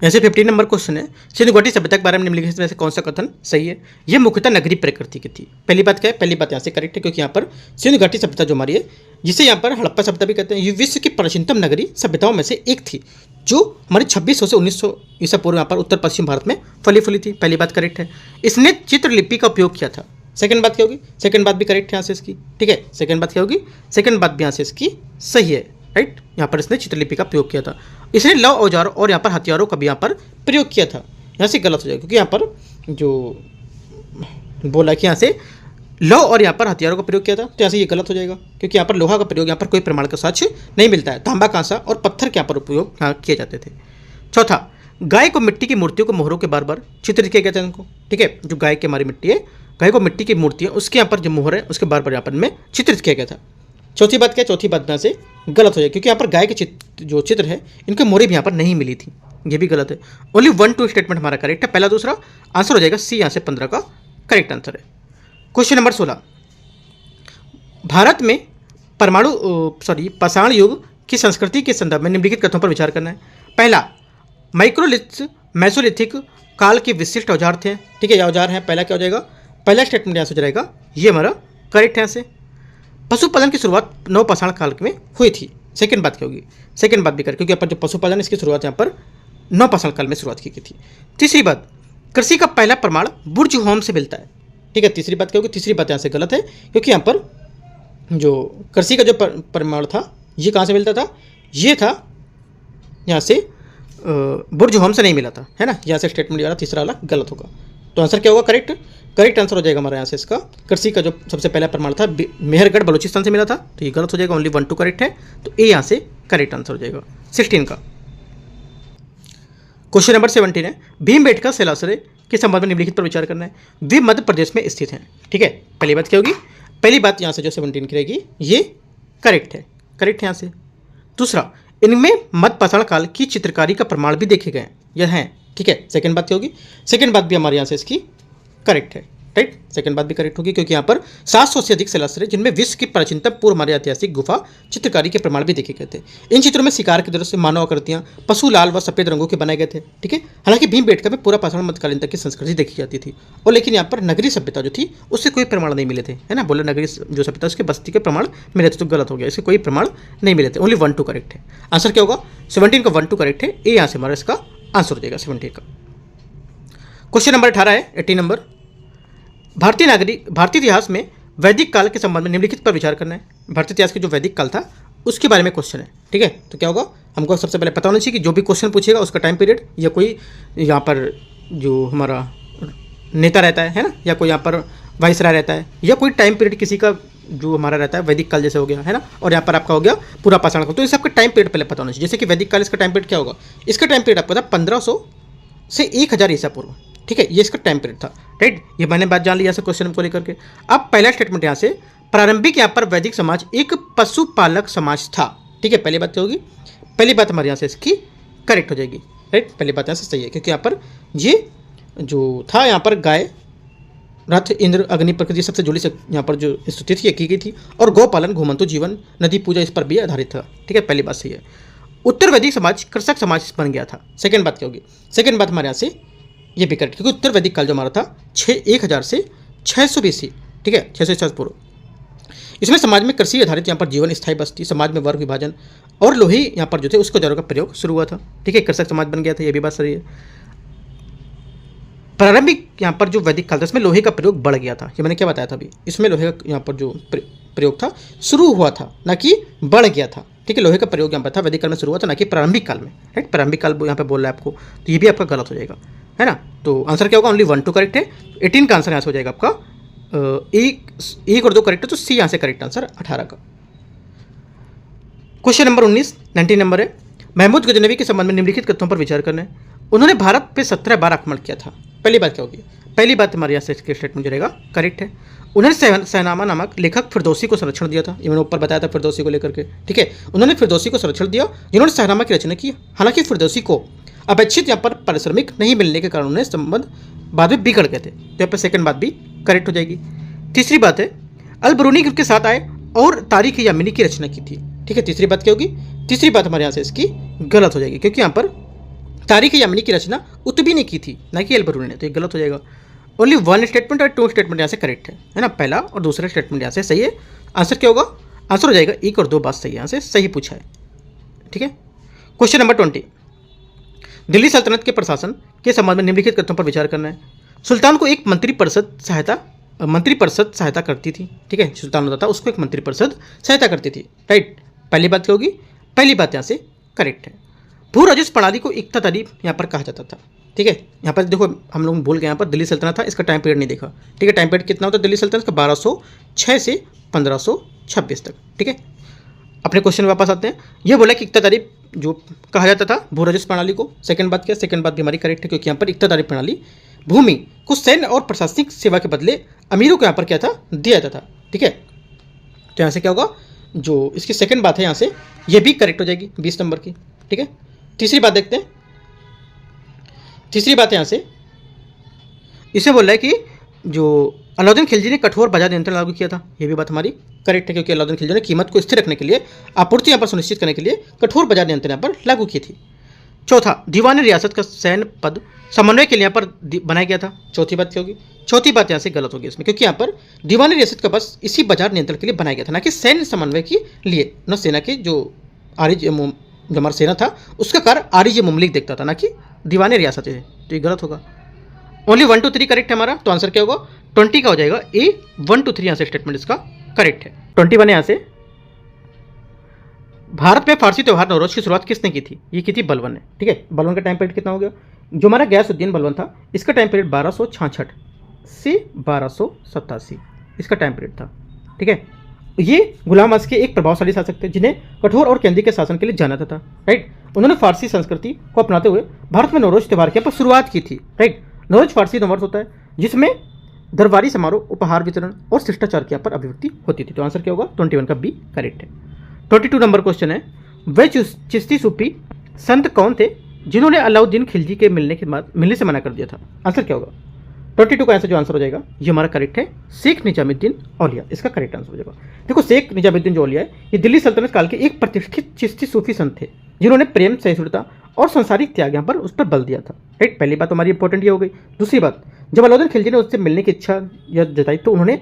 यहाँ से 15 नंबर क्वेश्चन है, सिंधु घाटी सभ्यता के बारे में निम्नलिखित में से कौन सा कथन सही है? यह मुख्यतः नगरीय प्रकृति की थी। पहली बात क्या है, पहली बात यहाँ से करेक्ट है, क्योंकि यहाँ पर सिंधु घाटी सभ्यता जो हमारी है जिसे यहाँ पर हड़प्पा सभ्यता भी कहते हैं, ये विश्व की प्राचीनतम नगरीय सभ्यताओं में से एक थी जो हमारी 2600 से 1900 ईसा पूर्व यहाँ पर उत्तर पश्चिम भारत में फली फूली थी। पहली बात करेक्ट है। इसने चित्रलिपि का उपयोग किया था। सेकंड बात क्या होगी, सेकंड बात भी करेक्ट है यहाँ से इसकी। ठीक है, सेकंड बात क्या होगी, सेकंड बात भी यहाँ से इसकी सही है। राइट, यहाँ पर इसने चित्रलिपि का प्रयोग किया था। इसने लौ औजारों और यहाँ पर हथियारों का भी यहाँ पर प्रयोग किया था। यहाँ से गलत हो जाएगा, क्योंकि यहाँ पर जो बोला कि यहाँ से लौ और यहाँ पर हथियारों का प्रयोग किया था, तो यहाँ से ये गलत हो जाएगा, क्योंकि यहाँ पर लोहा का प्रयोग यहाँ पर कोई प्रमाण का साक्ष्य नहीं मिलता है। तांबा, कांसा और पत्थर के यहाँ पर उपयोग किए जाते थे। चौथा, गाय को मिट्टी की मूर्तियों को मोहरों के बार बार चित्रित किया गया था उनको। ठीक है, जो गाय की हमारी मिट्टी है, गाय को मिट्टी की मूर्ति है उसके यहाँ पर जो मोहर है उसके बार बार यहाँ पर में चित्रित किया गया था। चौथी बात क्या है, चौथी बात यहाँ से गलत हो जाएगी, क्योंकि यहाँ पर गाय के जो चित्र है इनके मोहरें भी यहाँ पर नहीं मिली थी, ये भी गलत है। ओनली 1-2 स्टेटमेंट हमारा करेक्ट है, पहला दूसरा। आंसर हो जाएगा सी यहाँ से 15 का करेक्ट आंसर है। क्वेश्चन नंबर 16, भारत में पाषाण युग की संस्कृति के संदर्भ में निम्नलिखित कथनों पर विचार करना है। पहला, माइक्रोलिथ मेसोलिथिक काल के विशिष्ट औजार थे। ठीक है, ये औजार हैं। पहला क्या हो जाएगा, पहला स्टेटमेंट यहाँ से हो जाएगा ये हमारा करेक्ट है। यहाँ से पशुपालन की शुरुआत नवपाषाण काल में हुई थी। सेकंड बात क्या होगी, सेकंड बात भी करें, क्योंकि यहाँ पर जो पशुपालन इसकी शुरुआत यहाँ पर नवपाषाण काल में शुरुआत की गई थी। तीसरी बात, कृषि का पहला प्रमाण बुर्ज होम से मिलता है। ठीक है, तीसरी बात क्या होगी, तीसरी बात यहाँ से गलत है, क्योंकि यहाँ पर जो कृषि का जो प्रमाण था ये कहाँ से मिलता था, ये था यहाँ से बुर्ज होम से नहीं मिला था, है ना। यहाँ से स्टेटमेंट वाला तीसरा वाला गलत होगा। तो आंसर क्या होगा? करेक्ट। करेक्ट आंसर हो जाएगा हमारे यहाँ से इसका कृषि का जो सबसे पहला प्रमाण था मेहरगढ़ बलूचिस्तान से मिला था, तो ये गलत हो जाएगा। ओनली 1 2 करेक्ट है, तो ए यहाँ से करेक्ट आंसर हो जाएगा 16 का। क्वेश्चन नंबर 17 है, भीमबेटका जलाशय के संबंध में निम्नलिखित पर विचार करना है। वे मध्य प्रदेश में स्थित हैं, ठीक है। पहली बात क्या होगी? पहली बात यहाँ से जो 17 की रहेगी ये करेक्ट है, करेक्ट है यहाँ से। दूसरा, इनमें मध्य पाषाण काल की चित्रकारी का प्रमाण भी देखे गए, यह है, ठीक है। सेकंड बात क्या होगी? सेकंड बात भी हमारे यहाँ से इसकी करेक्ट है, राइट। सेकंड बात भी करेक्ट होगी क्योंकि यहाँ पर 700 से अधिक जलाशय जिनमें विश्व की प्राचीनतम पूर्व हमारे ऐतिहासिक गुफा चित्रकारी के प्रमाण भी देखे गए थे। इन चित्रों में शिकार के दृश्य, मानव आकृतियां, पशु लाल व सफेद रंगों के बनाए गए थे, ठीक है। हालांकि भीमबेटका में पूरा पाषाण मध्यकालीन तक की संस्कृति देखी जाती थी, और लेकिन यहाँ पर नगरीय सभ्यता जो थी उससे कोई प्रमाण नहीं मिले थे, है ना। बोले नगरीय जो सभ्यता उसके बस्ती के प्रमाण मिले थे, तो गलत हो गया, इसके कोई प्रमाण नहीं मिले थे। ओनली 1 2 करेक्ट है। आंसर क्या होगा? 17 का 1 2 करेक्ट है, ए यहाँ से हमारा इसका आंसर हो जाएगा 17 का। क्वेश्चन नंबर 18 है, 18 नंबर, भारतीय इतिहास में वैदिक काल के संबंध में निम्नलिखित पर विचार करना है। भारतीय इतिहास के जो वैदिक काल था उसके बारे में क्वेश्चन है, ठीक है। तो क्या होगा? हमको सबसे पहले पता होना चाहिए कि जो भी क्वेश्चन पूछेगा उसका टाइम पीरियड, या कोई यहाँ पर जो हमारा नेता रहता है ना, या कोई यहाँ पर वाइसराय रहता है, या कोई टाइम पीरियड किसी का जो हमारा रहता है, वैदिक काल जैसे हो गया, है ना। और यहाँ पर आपका हो गया पूरा पाषाण काल, तो इस आपका टाइम पीरियड पहले पता होना चाहिए। जैसे कि वैदिक काल, इसका टाइम पीरियड क्या होगा? इसका टाइम पीरियड आपको था 1500 से 1000 ईसा पूर्व, ठीक है। ये इसका टाइम पीरियड था, राइट। ये मैंने बात जान ली यहाँ से क्वेश्चन को लेकर के। अब पहला स्टेटमेंट यहाँ से, प्रारंभिक यहाँ पर वैदिक समाज एक पशुपालक समाज था, ठीक है। पहली बात क्या होगी? पहली बात हमारे यहाँ से इसकी करेक्ट हो जाएगी, राइट। पहली बात यहाँ से सही है क्योंकि यहाँ पर ये जो था, यहाँ पर गाय, रथ, इंद्र, अग्नि, प्रकृति सबसे जुड़ी से यहाँ पर जो स्तुति थी की गई थी, और गौपालन, घुमंतु जीवन, नदी पूजा इस पर भी आधारित था, ठीक है। पहली बात सही है। उत्तर वैदिक समाज कृषक समाज बन गया था। सेकंड बात क्या होगी? सेकंड बात हमारे यहाँ से ये भी करेक्ट, क्योंकि उत्तर वैदिक काल जो हमारा था 1000 से 600 BC, ठीक है, 600 ईसा पूर्व। इसमें समाज में कृषि आधारित यहाँ पर जीवन, स्थायी बस्ती, समाज में वर्ग विभाजन और लोही यहाँ पर जो थे उसके औजारों का प्रयोग शुरू हुआ था, ठीक है। कृषक समाज बन गया था, ये भी बात सही है। प्रारंभिक यहाँ पर जो वैदिक काल था इसमें लोहे का प्रयोग बढ़ गया था, ये मैंने क्या बताया था अभी। इसमें लोहे का यहाँ पर जो प्रयोग था शुरू हुआ था, ना कि बढ़ गया था, ठीक है। लोहे का प्रयोग यहाँ पर था वैदिक काल में शुरू हुआ था, ना कि प्रारंभिक काल में, राइट। प्रारंभिक काल यहाँ पे बोल रहा है आपको, तो ये भी आपका गलत हो जाएगा, है ना। तो आंसर क्या होगा? ओनली 1 2 करेक्ट है। 18 का आंसर यहाँ से हो जाएगा आपका 1 और 2 करेक्ट है, तो सी यहाँ से करेक्ट आंसर 18 का। क्वेश्चन नंबर 19 नंबर है, महमूद गजनवी के संबंध में निम्नलिखित कथनों पर विचार करना है। उन्होंने भारत पे 17 बार आक्रमण किया था। पहली बात क्या होगी? पहली बात हमारे यहाँ से इसके स्टेटमेंट रहेगा करेक्ट है। उन्होंने सहनामा नामक लेखक फिरदौसी को संरक्षण दिया था, ये मैंने ऊपर बताया था फिरदौसी को लेकर के, ठीक है। उन्होंने फिरदौसी को संरक्षण दिया जिन्होंने सहनामा की रचना की। हालांकि फिरदौसी को अपेक्षित यहाँ पर पारिश्रमिक नहीं मिलने के कारण उन्हें संबंध बाद में बिगड़ गए थे, तो यहाँ पर सेकंड बात भी करेक्ट हो जाएगी। तीसरी बात है, अल बरूनी के साथ आए और तारीख यामिनी की रचना की थी, ठीक है। तीसरी बात क्या होगी? तीसरी बात हमारे यहाँ से इसकी गलत हो जाएगी क्योंकि यहाँ पर तारीख यामिनी की रचना उतबी ने की थी, ना कि अल बरूनी ने, तो ये गलत हो जाएगा। ओनली 1 स्टेटमेंट और 2 स्टेटमेंट यहाँ से करेक्ट है ना। पहला और दूसरा स्टेटमेंट यहाँ से सही है। आंसर क्या होगा? आंसर हो जाएगा 1 और 2 बात सही है, यहाँ से सही पूछा है, ठीक है। क्वेश्चन नंबर 20, दिल्ली सल्तनत के प्रशासन के संबंध में निम्नलिखित कथनों पर विचार करना है। सुल्तान को एक मंत्री परिषद सहायता करती थी, ठीक है। सुल्तान होता था, उसको एक मंत्री परिषद सहायता करती थी, राइट। पहली बात क्या होगी? पहली बात यहाँ से करेक्ट है। भू राजस्व प्रणाली को इक्तादारी यहाँ पर कहा जाता था, ठीक है। यहाँ पर देखो हम लोग भूल गए, यहाँ पर दिल्ली सल्तनत था, इसका टाइम पीरियड नहीं देखा, ठीक है। टाइम पीरियड कितना होता है दिल्ली सल्तनत का? 1206 से 1526 तक, ठीक है। अपने क्वेश्चन में वापस आते हैं। ये बोला कि इक्तादारी जो कहा जाता था भू राजस्व प्रणाली को। सेकंड बात क्या? सेकंड बात भी हमारी करेक्ट है क्योंकि यहाँ पर इक्तादारी प्रणाली भूमि को सैन्य और प्रशासनिक सेवा के बदले अमीरों को यहाँ पर क्या था? दिया जाता था, ठीक है। तो यहाँ से क्या होगा? जो इसकी सेकंड बात है यहाँ से ये भी करेक्ट हो जाएगी 20 नंबर की, ठीक है। तीसरी बात देखते हैं। तीसरी बात यहाँ से इसे बोल रहा है कि जो अलाउद्दीन खिलजी ने कठोर बाजार नियंत्रण लागू किया था, ये भी बात हमारी करेक्ट है क्योंकि अलाउद्दीन खिलजी ने कीमत को स्थिर रखने के लिए, आपूर्ति यहाँ पर सुनिश्चित करने के लिए कठोर बाजार नियंत्रण यहाँ पर लागू की थी। चौथा, दीवान रियासत का सैन्य पद समन्वय के लिए यहाँ पर बनाया गया था। चौथी बात क्या होगी? चौथी बात यहाँ से गलत होगी इसमें क्योंकि यहाँ पर दीवान रियासत का बस इसी बाजार नियंत्रण के लिए बनाया गया था, ना कि सैन्य समन्वय के लिए। न सेना के जो हमारा सेना था उसका कार्य आरिज मुमलिक देखता था, ना कि दीवान रियासत है, तो ये गलत होगा। ओनली 1 2 3 करेक्ट है हमारा, तो आंसर क्या होगा? 20 का हो जाएगा ए। 1 2 3 यहाँ से स्टेटमेंट इसका करेक्ट है। 21 यहाँ से भारत में फारसी त्यौहार नवरोज की शुरुआत किसने की थी? ये की थी बलबन ने। ठीक है, बलबन का टाइम पीरियड कितना हो गया? जो हमारा गयासुद्दीन बलबन था, इसका टाइम पीरियड 1266 से 1287 इसका टाइम पीरियड था। ठीक है, ये गुलाम अस के एक प्रभावशाली शासक थे जिन्हें कठोर और केंद्रीय के शासन के लिए जाना था। राइट, उन्होंने फारसी संस्कृति को अपनाते हुए भारत में नवरोज त्यौहार की शुरुआत की थी। राइट, नवरोज फारसी नववर्ष होता है जिसमें दरबारी समारोह, उपहार वितरण और शिष्टाचार की यहाँ पर अभिव्यक्ति होती थी। तो आंसर क्या होगा? 21 का बी करेक्ट है। 22 नंबर क्वेश्चन है, वे चिश्ती सूफी संत कौन थे जिन्होंने अलाउद्दीन खिलजी के मिलने से मना कर दिया था? आंसर क्या होगा? 22 का आंसर जो आंसर हो जाएगा ये हमारा करेक्ट है, शेख निजामुद्दीन औलिया इसका करेक्ट आंसर हो जाएगा। देखो, शेख निजामुद्दीन जो औलिया है ये दिल्ली सल्तनत काल के एक प्रतिष्ठित चिश्ती सूफी संत थे जिन्होंने प्रेम, सहिष्णुता और संसारिक त्याग यहाँ पर उस पर बल दिया था। राइट, पहली बात हमारी इंपॉर्टेंट ये हो गई। दूसरी बात, जब अलाउद्दीन खिलजी ने उससे मिलने की इच्छा जताई तो उन्होंने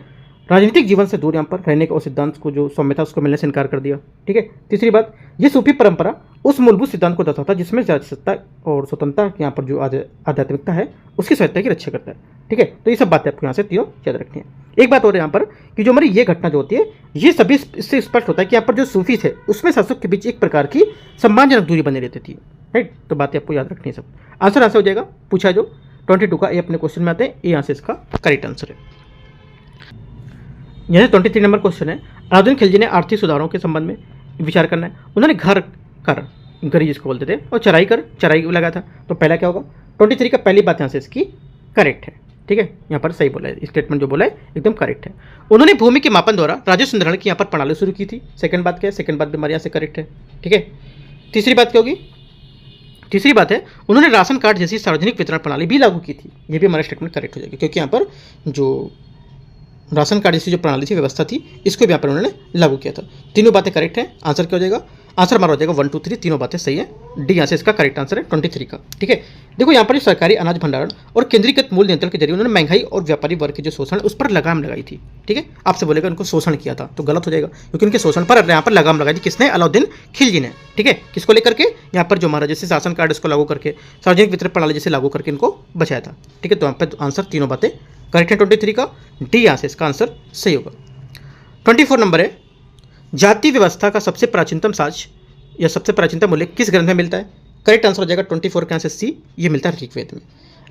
राजनीतिक जीवन से दूर यहाँ पर रहने का सिद्धांत को जो सौम्य था उसको मिलने से इनकार कर दिया। ठीक है, तीसरी बात, ये सूफी परंपरा उस मूलभूत सिद्धांत को दर्शाता है जिसमें सत्ता और स्वतंत्रता यहाँ पर जो आध्यात्मिकता है उसकी स्वायत्ता की रक्षा करता है। ठीक है, तो ये सब बातें आपको यहाँ से तीनों याद रखनी है। एक बात और यहाँ पर कि जो हमारी ये घटना जो होती है ये सभी इससे स्पष्ट होता है कि यहाँ पर जो सूफी थे उसमें शासक के बीच एक प्रकार की सम्मानजनक दूरी बनी रहती थी। राइट, तो बातें आपको याद रखनी है सब। आंसर हो जाएगा पूछा जो 22 का, ये अपने क्वेश्चन में आते हैं, ये यहाँ से इसका करेक्ट आंसर है। यहाँ 23 नंबर क्वेश्चन है, अलाउद्दीन खिलजी ने आर्थिक सुधारों के संबंध में विचार करना है। उन्होंने घर कर, गरी जिसको बोलते थे, और चराई कर, चराई लगा था। तो पहला क्या होगा? 23 का पहली बात यहाँ से इसकी करेक्ट है। ठीक है, यहाँ पर सही बोला है, स्टेटमेंट जो बोला है एकदम करेक्ट है। उन्होंने भूमि के मापन द्वारा राजस्व संग्रहण की यहाँ पर प्रणाली शुरू की थी। सेकंड बात क्या है? सेकंड बात भी हमारे यहाँ से करेक्ट है। ठीक है, तीसरी बात क्या होगी? तीसरी बात है उन्होंने राशन कार्ड जैसी सार्वजनिक वितरण प्रणाली भी लागू की थी। ये भी हमारा स्टेटमेंट करेक्ट हो जाएगा क्योंकि यहाँ पर जो राशन कार्ड जैसी जो प्रणाली थी, व्यवस्था थी, इसको भी यहाँ पर उन्होंने लागू किया था। तीनों बातें करेक्ट हैं। आंसर क्या हो जाएगा? आंसर हमारा हो जाएगा 1 2 3, तीनों बातें सही है। डी यहाँ से इसका करेक्ट आंसर है 23 का। ठीक है, देखो यहाँ पर सरकारी अनाज भंडारण और केंद्रीकृत मूल्य नियंत्रण के जरिए उन्होंने महंगाई और व्यापारी वर्ग के जो शोषण उस पर लगाम लगाई थी। ठीक है, आपसे बोलेगा उनको शोषण किया था तो गलत हो जाएगा क्योंकि उनके शोषण पर यहाँ पर लगाम लगाई थी किसने? अलाउद्दीन खिलजी ने। ठीक है, किसको लेकर के? यहाँ पर जो हमारा जैसे राशन कार्ड इसको लागू करके, सार्वजनिक वितरण प्रणाली जैसे लागू करके इनको बचाया था। ठीक है, तो यहाँ पर आंसर तीनों बातें करेक्ट है 23 का। डी यहाँ से इसका आंसर सही होगा। 24 नंबर है, जाति व्यवस्था का सबसे प्राचीनतम साक्ष्य या सबसे प्राचीनतम उल्लेख किस ग्रंथ में मिलता है? करेक्ट आंसर हो जाएगा 24 का आंसर सी, ये मिलता है ऋग्वेद में।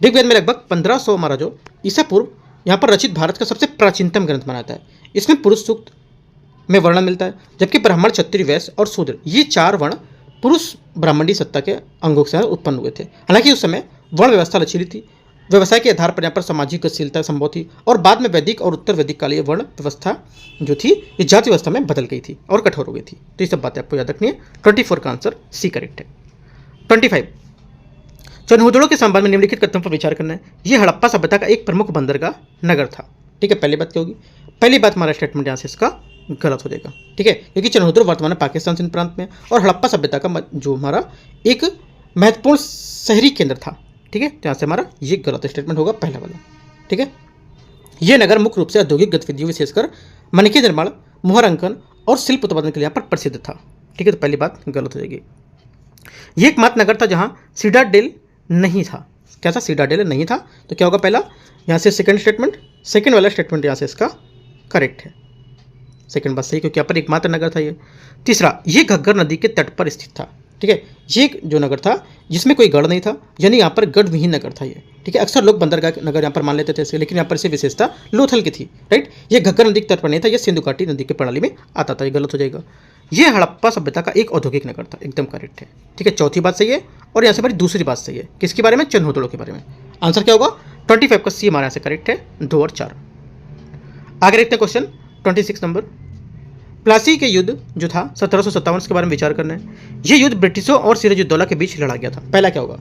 ऋग्वेद में लगभग 1500 हमारा जो ईसा पूर्व यहाँ पर रचित भारत का सबसे प्राचीनतम ग्रंथ माना है। इसमें पुरुष सूक्त में वर्णन मिलता है, जबकि ब्राह्मण, क्षत्रिय, वैश्य और शूद्र ये 4 वर्ण पुरुष ब्राह्मणी सत्ता के अंगों से उत्पन्न हुए थे। हालांकि उस समय वर्ण व्यवस्था लचीली थी, व्यवसाय के आधार पर यहाँ पर सामाजिक गतिशीलता संभव थी और बाद में वैदिक और उत्तर वैदिक कालीय वर्ण व्यवस्था जो थी ये जाति व्यवस्था में बदल गई थी और कठोर हो गई थी। तो ये सब बातें आपको याद रखनी है। 24 का आंसर सी करेक्ट है। 25, चनहूदड़ों के संबंध में निम्नलिखित कथनों पर विचार करना है। ये हड़प्पा सभ्यता का एक प्रमुख बंदरगाह नगर था। ठीक है, पहली बात क्या होगी? पहली बात हमारा स्टेटमेंट यहाँ से इसका गलत हो जाएगा। ठीक है, क्योंकि चनहूदड़ वर्तमान पाकिस्तान सिंध प्रांत में और हड़प्पा सभ्यता का जो हमारा एक महत्वपूर्ण शहरी केंद्र था। ठीक है, तो यहाँ से हमारा ये गलत स्टेटमेंट होगा पहला वाला। ठीक है, ये नगर मुख्य रूप से औद्योगिक गतिविधियों विशेषकर मणिके निर्माण, मोहर अंकन और शिल्प उत्पादन के लिए यहाँ पर प्रसिद्ध था। ठीक है, तो पहली बात गलत हो जाएगी। ये एकमात्र नगर था जहाँ सीडाडेल नहीं था। क्या था? सीडाडेल नहीं था। तो क्या होगा पहला? यहाँ से सेकंड स्टेटमेंट, सेकंड वाला स्टेटमेंट यहाँ से इसका करेक्ट है। सेकंड बात सही क्योंकि यहाँ पर एकमात्र नगर था ये। तीसरा, ये घग्गर नदी के तट पर स्थित था। ठीक है, ये जो नगर था जिसमें कोई गढ़ नहीं था, यानी यहाँ पर गढ़ विहीन नगर था ये। ठीक है, अक्सर लोग बंदरगाह नगर यहाँ पर मान लेते थे इसे, लेकिन यहाँ पर इसे विशेषता लोथल की थी। राइट, ये घग्गर नदी के तट पर नहीं था, ये सिंधु घाटी नदी की प्रणाली में आता था। ये गलत हो जाएगा। ये हड़प्पा सभ्यता का एक औद्योगिक नगर था, एकदम करेक्ट है। ठीक है, चौथी बात सही है और यहाँ से हमारी दूसरी बात सही है। किसके बारे में? चनहूदड़ों के बारे में। आंसर क्या होगा? 25 का सी हमारे यहाँ से करेक्ट है, 2 और 4। आगे देखते हैं क्वेश्चन 26 नंबर। प्लासी के युद्ध जो था 1757 के बारे में विचार करना है। ये युद्ध ब्रिटिशों और सिराजुद्दौला के बीच लड़ा गया था। पहला क्या होगा?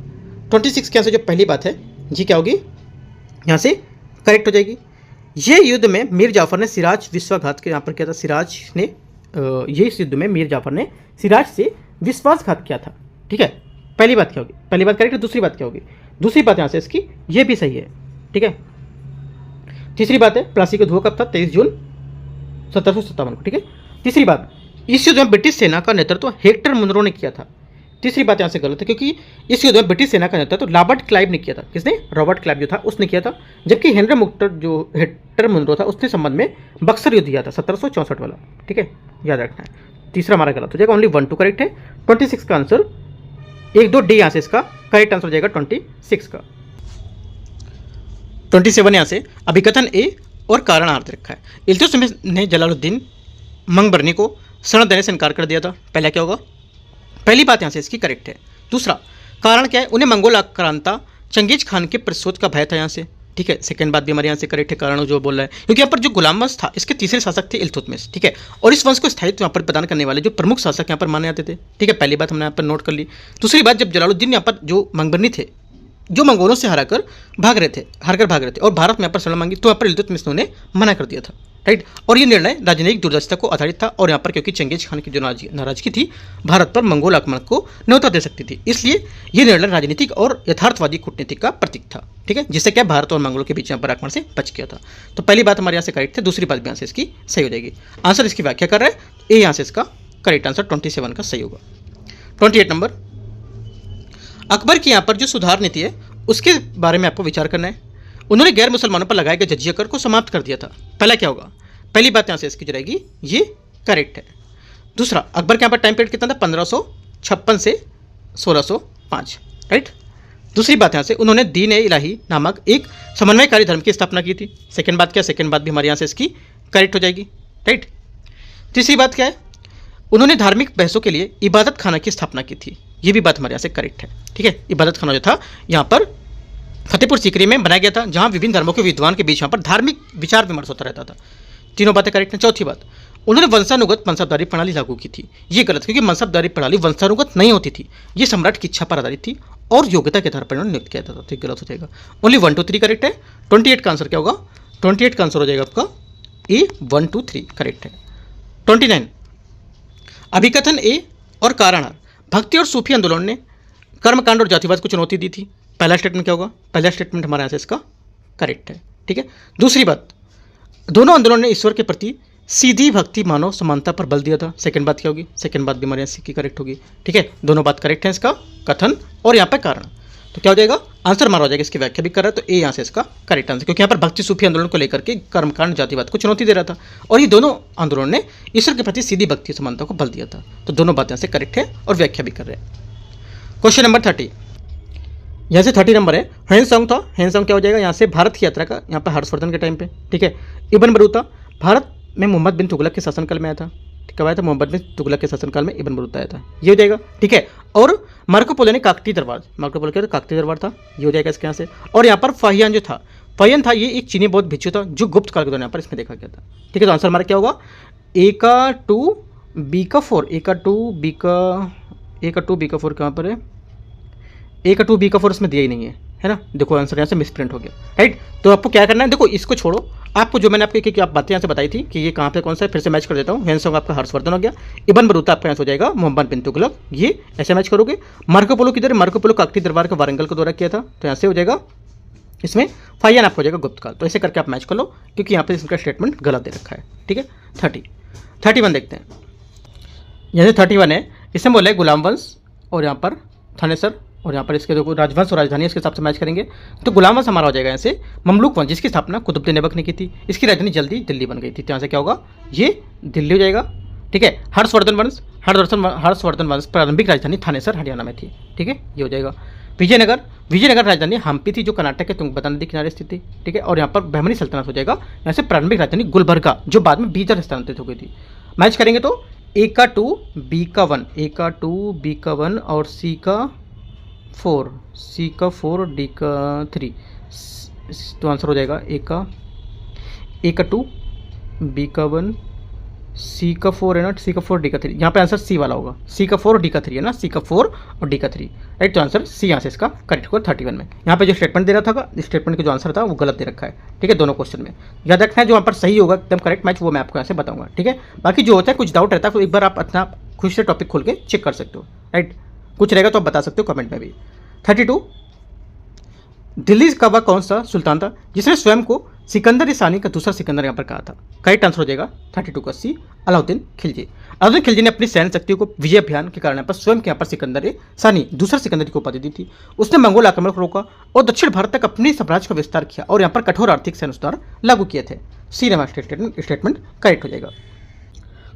26 के यहाँ से जो पहली बात है जी क्या होगी? यहाँ से करेक्ट हो जाएगी। ये युद्ध में मीर जाफर ने सिराज विश्वासघात के यहाँ पर किया था। सिराज ने ये इस युद्ध में मीर जाफर ने सिराज से विश्वासघात किया था। ठीक है, पहली बात क्या होगी? पहली बात करेक्ट है। दूसरी बात क्या होगी? दूसरी बात यहाँ से इसकी ये भी सही है। ठीक है, तीसरी बात है प्लासी का धुआं कब था? 23 जून 1757 को। ठीक है, तीसरी बात, इस युद्ध में ब्रिटिश सेना का नेतृत्व हेक्टर मुनरो ने किया था। तीसरी बात यहाँ से गलत है क्योंकि इस युद्ध में ब्रिटिश सेना का नेतृत्व रॉबर्ट क्लाइव ने किया था। किसने? रॉबर्ट क्लाइव जो था उसने किया था, जबकि हेनरी मुक्टर जो हेक्टर मुनरो था उसने संबंध में बक्सर युद्ध किया था 1764 वाला। ठीक है, याद रखना है। तीसरा हमारा गलत हो जाएगा, ओनली 1 2 करेक्ट है। 26 का आंसर 1 2 डी यहाँ से इसका करेक्ट आंसर हो जाएगा 26 का। 27 यहाँ से अभिकथन ए और कारण आर दे रखा है। इल्तुतमिश ने जलालुद्दीन मंगबरनी को शरण देने से इनकार कर दिया था। पहला क्या होगा? पहली बात यहाँ से इसकी करेक्ट है। दूसरा कारण क्या है? उन्हें मंगोल आक्रांता चंगेज खान के प्रतिशोध का भय था यहाँ से, ठीक है। सेकंड बात भी हमारे यहाँ से करेक्ट है, कारण जो बोल रहा है, क्योंकि यहाँ पर जो गुलाम वंश था इसके तीसरे शासक थे इल्तुतमिश, ठीक है। और इस वंश को स्थायित्व यहाँ पर प्रदान करने वाले जो प्रमुख शासक यहाँ पर माने जाते थे, ठीक है। पहली बात हमने यहाँ पर नोट कर ली। दूसरी बात, जब जलालुद्दीन यहाँ पर जो मंगबरनी थे जो मंगोलों से हार कर भाग रहे थे और भारत में यहाँ पर शरण मांगी, तो यहाँ पर इल्तुतमिश ने उन्हें मना कर दिया था, राइट। और ये निर्णय राजनीतिक दूरदर्शिता को आधारित था, और यहाँ पर क्योंकि चंगेज खान की जो नाराजगी थी भारत पर मंगोल आक्रमण को न्योता दे सकती थी, इसलिए ये निर्णय राजनीतिक और यथार्थवादी कूटनीति का प्रतीक था, ठीक है, जिससे क्या भारत और मंगोलों के बीच यहाँ पर आक्रमण से बच गया था। तो पहली बात हमारे यहाँ से करेक्ट है, दूसरी बात भी यहाँ से इसकी सही हो जाएगी। आंसर इसकी व्याख्या कर रहा है, ए यहाँ से इसका करेक्ट आंसर 27 का सही होगा। 28 नंबर, अकबर की यहाँ पर जो सुधार नीति है उसके बारे में आपको विचार करना है। उन्होंने गैर मुसलमानों पर लगाए गए जजिया कर को समाप्त कर दिया था। पहला क्या होगा? पहली बात यहाँ से इसकी जो रहेगी ये करेक्ट है। दूसरा, अकबर के यहाँ पर टाइम पीरियड कितना था? 1556 से 1605, राइट। दूसरी बात यहाँ से उन्होंने दीन ए इलाही नामक एक समन्वयकारी धर्म की स्थापना की थी। सेकंड बात क्या? सेकंड बात भी हमारे यहाँ से इसकी करेक्ट हो जाएगी, राइट। तीसरी बात क्या है? उन्होंने धार्मिक बहसों के लिए इबादत खाना की स्थापना की थी। ये भी बात हमारे यहाँ से करेक्ट है, ठीक है। इबादत खाना जो था यहाँ पर फतेहपुर सीकरी में बनाया गया था, जहाँ विभिन्न धर्मों के विद्वान के बीच यहाँ पर धार्मिक विचार विमर्श होता रहता था। तीनों बातें करेक्ट हैं। चौथी बात, उन्होंने वंशानुगत मनसबदारी प्रणाली लागू की थी। ये गलत, क्योंकि मनसबदारी प्रणाली वंशानुगत नहीं होती थी, ये सम्राट की इच्छा पर आधारित थी और योग्यता के आधार पर उन्होंने नियुक्त किया था, तो गलत हो जाएगा। ओनली 1 2 3 करेक्ट है। 28 का आंसर क्या होगा? 28 का आंसर हो जाएगा आपका ए 1 2 3 करेक्ट है। 29, अभिकथन ए और कारण आर, भक्ति और सूफी आंदोलन ने कर्मकांड और जातिवाद को चुनौती दी थी। पहला स्टेटमेंट क्या होगा? पहला स्टेटमेंट हमारे यहाँ से इसका करेक्ट है, ठीक है। दूसरी बात, दोनों आंदोलन ने ईश्वर के प्रति सीधी भक्ति मानव समानता पर बल दिया था। सेकंड बात क्या होगी? सेकंड बात भी हमारे यहाँ की करेक्ट होगी, ठीक है। दोनों बात करेक्ट है, इसका कथन और यहाँ पर कारण। तो क्या हो जाएगा? आंसर हमारा हो जाएगा, इसकी व्याख्या भी कर रहा है, तो ए यहाँ से इसका करेक्ट आंसर, क्योंकि यहाँ पर भक्ति सूफी आंदोलन को लेकर के कर्मकांड जातिवाद को चुनौती दे रहा था, और ये दोनों आंदोलन ने ईश्वर के प्रति सीधी भक्ति समानता को बल दिया था। तो दोनों बात यहाँ से करेक्ट है और व्याख्या भी कर रहे हैं। क्वेश्चन नंबर 30, यहाँ से 30 नंबर है, हैंसोंग था। हैंसोंग क्या हो जाएगा? यहाँ से भारत की यात्रा का यहाँ पर हर्षवर्धन के टाइम पे, ठीक है। इब्न बतूता भारत में मोहम्मद बिन तुगलक के शासनकाल में आया था, कब आया था? मोहम्मद बिन तुगलक के शासनकाल में इब्न बतूता आया था, ये हो जाएगा, ठीक है। और मार्को पोलो ने काकती दरबार, मार्को पोलो क्या था? काकती दरबार था, ये हो जाएगा इसके यहाँ से। और यहाँ पर फाहियान जो था, फाहियान था, ये एक चीनी बौद्ध भिक्षु था जो गुप्त काल के दौरान यहाँ पर इसमें देखा गया था, ठीक है। तो आंसर हमारा क्या होगा? ए का 2 बी का 4, ए का 2 बी का 4 कहाँ पर है? ए का 2 बी का 4 इसमें दिया ही नहीं है ना। देखो आंसर यहाँ से मिसप्रिंट हो गया, राइट। तो आपको क्या करना है? देखो इसको छोड़ो, आपको जो मैंने आपकी आप बातें यहाँ से बताई थी कि ये कहाँ पे कौन सा है, फिर से मैच कर देता हूँ। हैंसोंग आपका हर्षवर्धन हो गया, इब्न बतूता आपका यहाँ हो जाएगा मोहम्मद बिन तुगलक, ये ऐसे मैच करोगे। मार्को पोलो किधर? मार्को पोलो काकती दरबार का वारंगल का दौरा किया था, तो यहाँ से हो जाएगा इसमें फाहियान आपको हो जाएगा गुप्त काल। तो ऐसे करके आप मैच कर लो, क्योंकि यहाँ पे इसका स्टेटमेंट गलत दे रखा है, ठीक है। 31 देखते हैं। यहाँ से 31 है, इसमें बोला है गुलाम वंश और यहाँ पर थानेसर, और यहाँ पर इसके जो राजवंश और राजधानी इसके हिसाब से मैच करेंगे। तो गुलाम वंश हमारा हो जाएगा यहाँ से ममलूक वंश, जिसकी स्थापना कुतुबुद्दीन ऐबक ने की थी। इसकी राजधानी जल्दी दिल्ली बन गई थी, तो यहाँ से क्या होगा? ये दिल्ली हो जाएगा, ठीक है। हर्षवर्धन वंश प्रारंभिक राजधानी थानेसर हरियाणा में थी, ठीक है, ये हो जाएगा। विजयनगर राजधानी हम्पी थी, जो कर्नाटक के तुंगभद्रा नदी किनारे स्थित थी, ठीक है। और यहाँ पर बहमनी सल्तनत हो जाएगा, यहाँ से प्रारंभिक राजधानी गुलबर्गा, जो बाद में बीदर स्थानांतरित हो गई थी। मैच करेंगे तो ए का 2 बी का 1, ए का 2 बी का 1 और सी का 4 डी का 3, तो आंसर हो जाएगा ए का 2 बी का 1 सी का 4 है ना, सी का 4 डी का 3, यहाँ पे आंसर सी वाला होगा। सी का 4 डी का 3 है ना, सी का 4 और डी का 3, राइट। तो आंसर सी यहाँ से इसका करेक्ट होगा 31 में। यहाँ पे जो स्टेटमेंट दे रहा था, स्टेटमेंट का जो आंसर था वो गलत दे रखा है, ठीक है, दोनों क्वेश्चन में। याद रखना है, जो यहाँ पर सही होगा एकदम करेक्ट मैच, वो मैं आपको यहाँ से बताऊंगा, ठीक है। बाकी जो होता है कुछ डाउट रहता है तो एक बार आप अपना खुद से टॉपिक खोल के चेक कर सकते हो, राइट। कुछ रहेगा तो आप बता सकते हो कमेंट में भी। 32, दिल्ली का वह कौन सा सुल्तान था जिसने स्वयं को सिकंदर सानी का दूसरा सिकंदर यहाँ पर कहा था? करेक्ट आंसर हो जाएगा 32 का सी, अलाउद्दीन खिलजी। अलाउद्दीन खिलजी ने अपनी सैन्य शक्तियों को विजय अभियान के कारण पर स्वयं के यहाँ पर सिकंदर सानी दूसरा सिकंदर की उपाधि दी थी। उसने मंगोल आक्रमण को रोका और दक्षिण भारत तक अपने साम्राज्य का विस्तार किया और यहाँ पर कठोर आर्थिक सैन्य सुधार लागू किए थे। सी नंबर स्टेटमेंट करेक्ट हो जाएगा।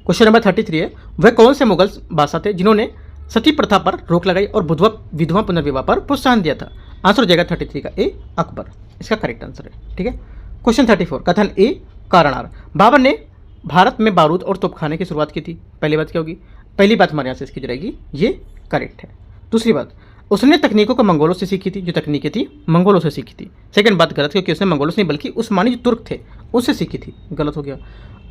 क्वेश्चन नंबर 33 है, वह कौन से मुगल बादशाह थे जिन्होंने सती प्रथा पर रोक लगाई और विधवा विधवा पुनर्विवाह पर प्रोत्साहन दिया था? आंसर हो जाएगा 33 का ए, अकबर, इसका करेक्ट आंसर है। ठीक है। क्वेश्चन 34, कथन ए कारणार, बाबर ने भारत में बारूद और तोपखाने की शुरुआत की थी। पहली बात क्या होगी? पहली बात हमारे यहाँ से इसकी जो रहेगी ये करेक्ट है। दूसरी बात, उसने तकनीकों को मंगोलों से सीखी थी, जो तकनीकें थी मंगोलों से सीखी थी। सेकंड बात गलत, क्योंकि उसने मंगोलों से नहीं बल्कि उस्मानी जो तुर्क थे उससे सीखी थी, गलत हो गया।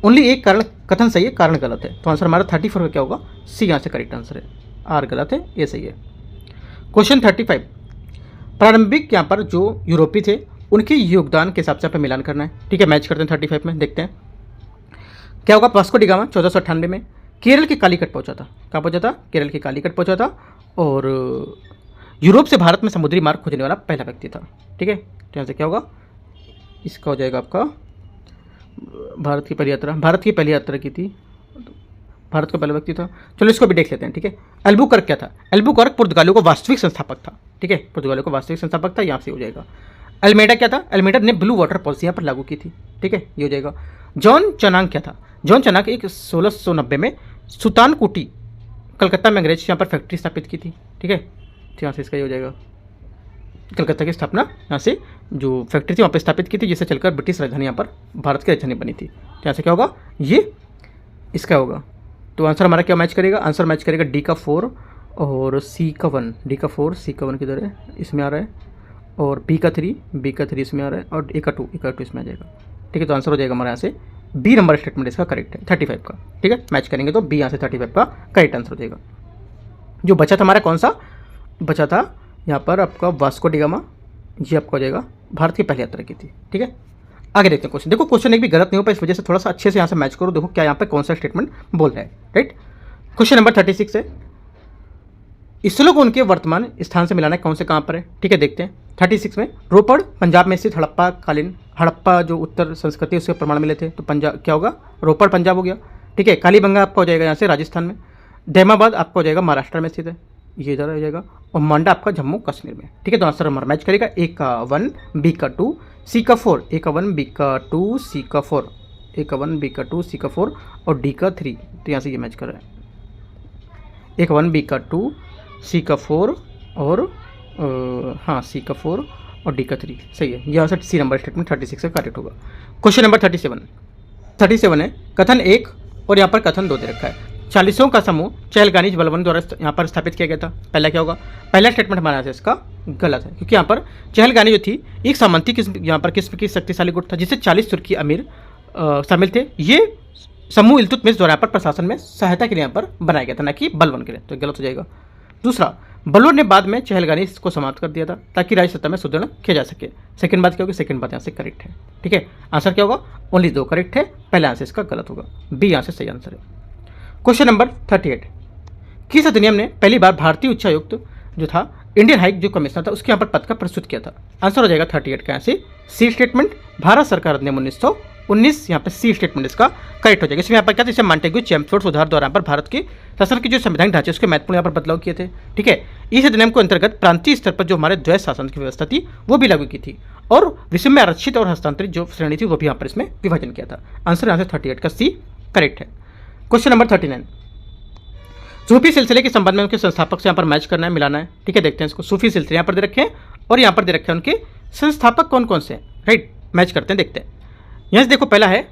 ओनली एक कारण कथन सही है, कारण गलत है। तो आंसर हमारा 34 का क्या होगा? सी यहाँ से करेक्ट आंसर है, आर गलत है, ये सही है। क्वेश्चन 35, प्रारंभिक यहाँ पर जो यूरोपीय थे उनके योगदान के हिसाब से यहाँ पर मिलान करना है। ठीक है, मैच करते हैं 35 में, देखते हैं क्या होगा। वास्को डी गामा 1498 में केरल के कालीकट पहुंचा था। कहाँ पहुंचा था? केरल के कालीकट पहुंचा था, और यूरोप से भारत में समुद्री मार्ग खोजने वाला पहला व्यक्ति था। ठीक है, तो यहाँ से क्या होगा? इसका हो जाएगा आपका भारत की पहली यात्रा, भारत की पहली यात्रा की थी, भारत का पहला व्यक्ति था। चलो इसको भी देख लेते हैं। ठीक है, अल्बुकर्क क्या था? अल्बुकर्क पुर्तगालियों का वास्तविक संस्थापक था। ठीक है, पुर्तगालियों का वास्तविक संस्थापक था, यहाँ से हो जाएगा। अल्मेडा क्या था? अल्मेडा ने ब्लू वाटर पॉलिसी यहाँ पर लागू की थी। ठीक है, ये हो जाएगा। जॉन चनांग क्या था? जॉन चनांग एक 1690 में सुल्तानकोटी कलकत्ता में अंग्रेज यहाँ पर फैक्ट्री स्थापित की थी। ठीक है, तो यहाँ से इसका ये हो जाएगा, कलकत्ता की स्थापना यहाँ से जो फैक्ट्री थी वहाँ पर स्थापित की थी, जिससे चलकर ब्रिटिश राजधानी यहाँ पर भारत की राजधानी बनी थी। तो यहाँ से क्या होगा? ये इसका होगा। तो आंसर हमारा क्या मैच करेगा? आंसर मैच करेगा डी का 4 और सी का 1। डी का 4, सी का 1 किधर है? इसमें आ रहा है, और बी का 3 इसमें आ रहा है, और ए का 2 इसमें आ जाएगा। ठीक है, तो आंसर हो जाएगा हमारे यहाँ से बी नंबर स्टेटमेंट इसका करेक्ट है, 35 का। ठीक है, मैच करेंगे तो बी यहाँ से 35 का करेक्ट आंसर हो जाएगा। जो बचा था हमारा कौन सा बचा था? यहाँ पर आपका वास्को डी गामा, ये आपका हो जाएगा भारत की पहली यात्रा की थी। ठीक है, आगे देखते हैं क्वेश्चन। देखो क्वेश्चन एक भी गलत नहीं हो पाए, इस वजह से थोड़ा सा अच्छे से यहाँ से मैच करो, देखो क्या यहाँ पे कौन सा स्टेटमेंट बोल रहा है। राइट, क्वेश्चन नंबर 36 है, इसरो को उनके वर्तमान स्थान से मिलाना है, कौन से कहाँ पर है? ठीक है, देखते हैं। 36 में रोपड़ पंजाब में स्थित हड़प्पा जो उत्तर संस्कृति उसके प्रमाण मिले थे, तो पंजाब क्या होगा? रोपड़ पंजाब हो गया। ठीक है, कालीबंगा आपका हो जाएगा यहाँ से राजस्थान में, दहमाबाद आपका हो जाएगा महाराष्ट्र में स्थित है, ये इधर हो जाएगा, और मांडा आपका जम्मू कश्मीर में। ठीक है, तो आंसर हमारा मैच करेगा ए का 1, बी का 2, सी का 4, ए का 1, बी का 2, सी का 4, ए का 1, बी का 2, सी का 4 और डी का 3। तो यहाँ से ये मैच कर रहा है, ए का 1, बी का 2, सी का 4 और हाँ सी का 4 और डी का 3 सही है। यहाँ से सी नंबर स्टेटमेंट 36 का करेक्ट होगा। क्वेश्चन नंबर 37 है, कथन 1 और यहाँ पर कथन 2 दे रखा है। 40 का समूह चहलगानी बलबन द्वारा यहाँ पर स्थापित किया गया था। पहला क्या होगा? पहला स्टेटमेंट हमारे यहाँ से इसका गलत है, क्योंकि यहाँ पर चहलगानी जो थी एक सामंती किस्म यहाँ पर किस्म की शक्तिशाली गुट था, जिससे 40 तुर्की अमीर शामिल थे। ये समूह इल्तुतमिश द्वारा पर प्रशासन में सहायता के लिए यहाँ पर बनाया गया था, ना कि बलबन के लिए, तो गलत हो जाएगा। दूसरा, बलूर ने बाद में चहलगानी को समाप्त कर दिया था ताकि राज्य सत्ता में सुदृढ़ किया जा सके। सेकंड बात क्या होगी? सेकंड बात यहाँ से करेक्ट है। ठीक है, आंसर क्या होगा? ओनली 2 करेक्ट है, पहला आंसर इसका गलत होगा, बी यहाँ से सही आंसर है। क्वेश्चन नंबर 38, किस अधिनियम ने पहली बार भारतीय उच्चायुक्त जो था इंडियन हाई जो कमिश्नर था उसके यहाँ पर पद का प्रस्तुत किया था? आंसर हो जाएगा 38 का यहाँ से सी स्टेटमेंट, भारत सरकार अधिनियम 1919 यहाँ पर सी स्टेटमेंट इसका करेक्ट हो जाएगा। इसमें यहाँ पर क्या था? इसे मॉन्टेग्यू चैम्फोर्ड सुधार द्वारा पर भारत के शासन के जो संविधानिक ढांचे उसके महत्वपूर्ण यहाँ पर बदलाव किए थे। ठीक है, इस अधिनियम को अंतर्गत प्रांतीय स्तर पर जो हमारे द्वैत शासन की व्यवस्था थी वो भी लागू की थी, और विषम में आरक्षित और हस्तांतरित जो श्रेणी थी वो भी यहाँ पर इसमें विभाजन किया था। आंसर यहाँ से 38 का सी करेक्ट है। क्वेश्चन नंबर 39, सूफी सिलसिले के संबंध में उनके संस्थापक से यहाँ पर मैच करना है, मिलाना है। ठीक है, देखते हैं इसको। सूफी सिलसिले यहाँ पर दे रखे हैं और यहाँ पर दे रखे हैं उनके संस्थापक कौन कौन से हैं। राइट, मैच करते हैं, देखते हैं। यहाँ से देखो, पहला है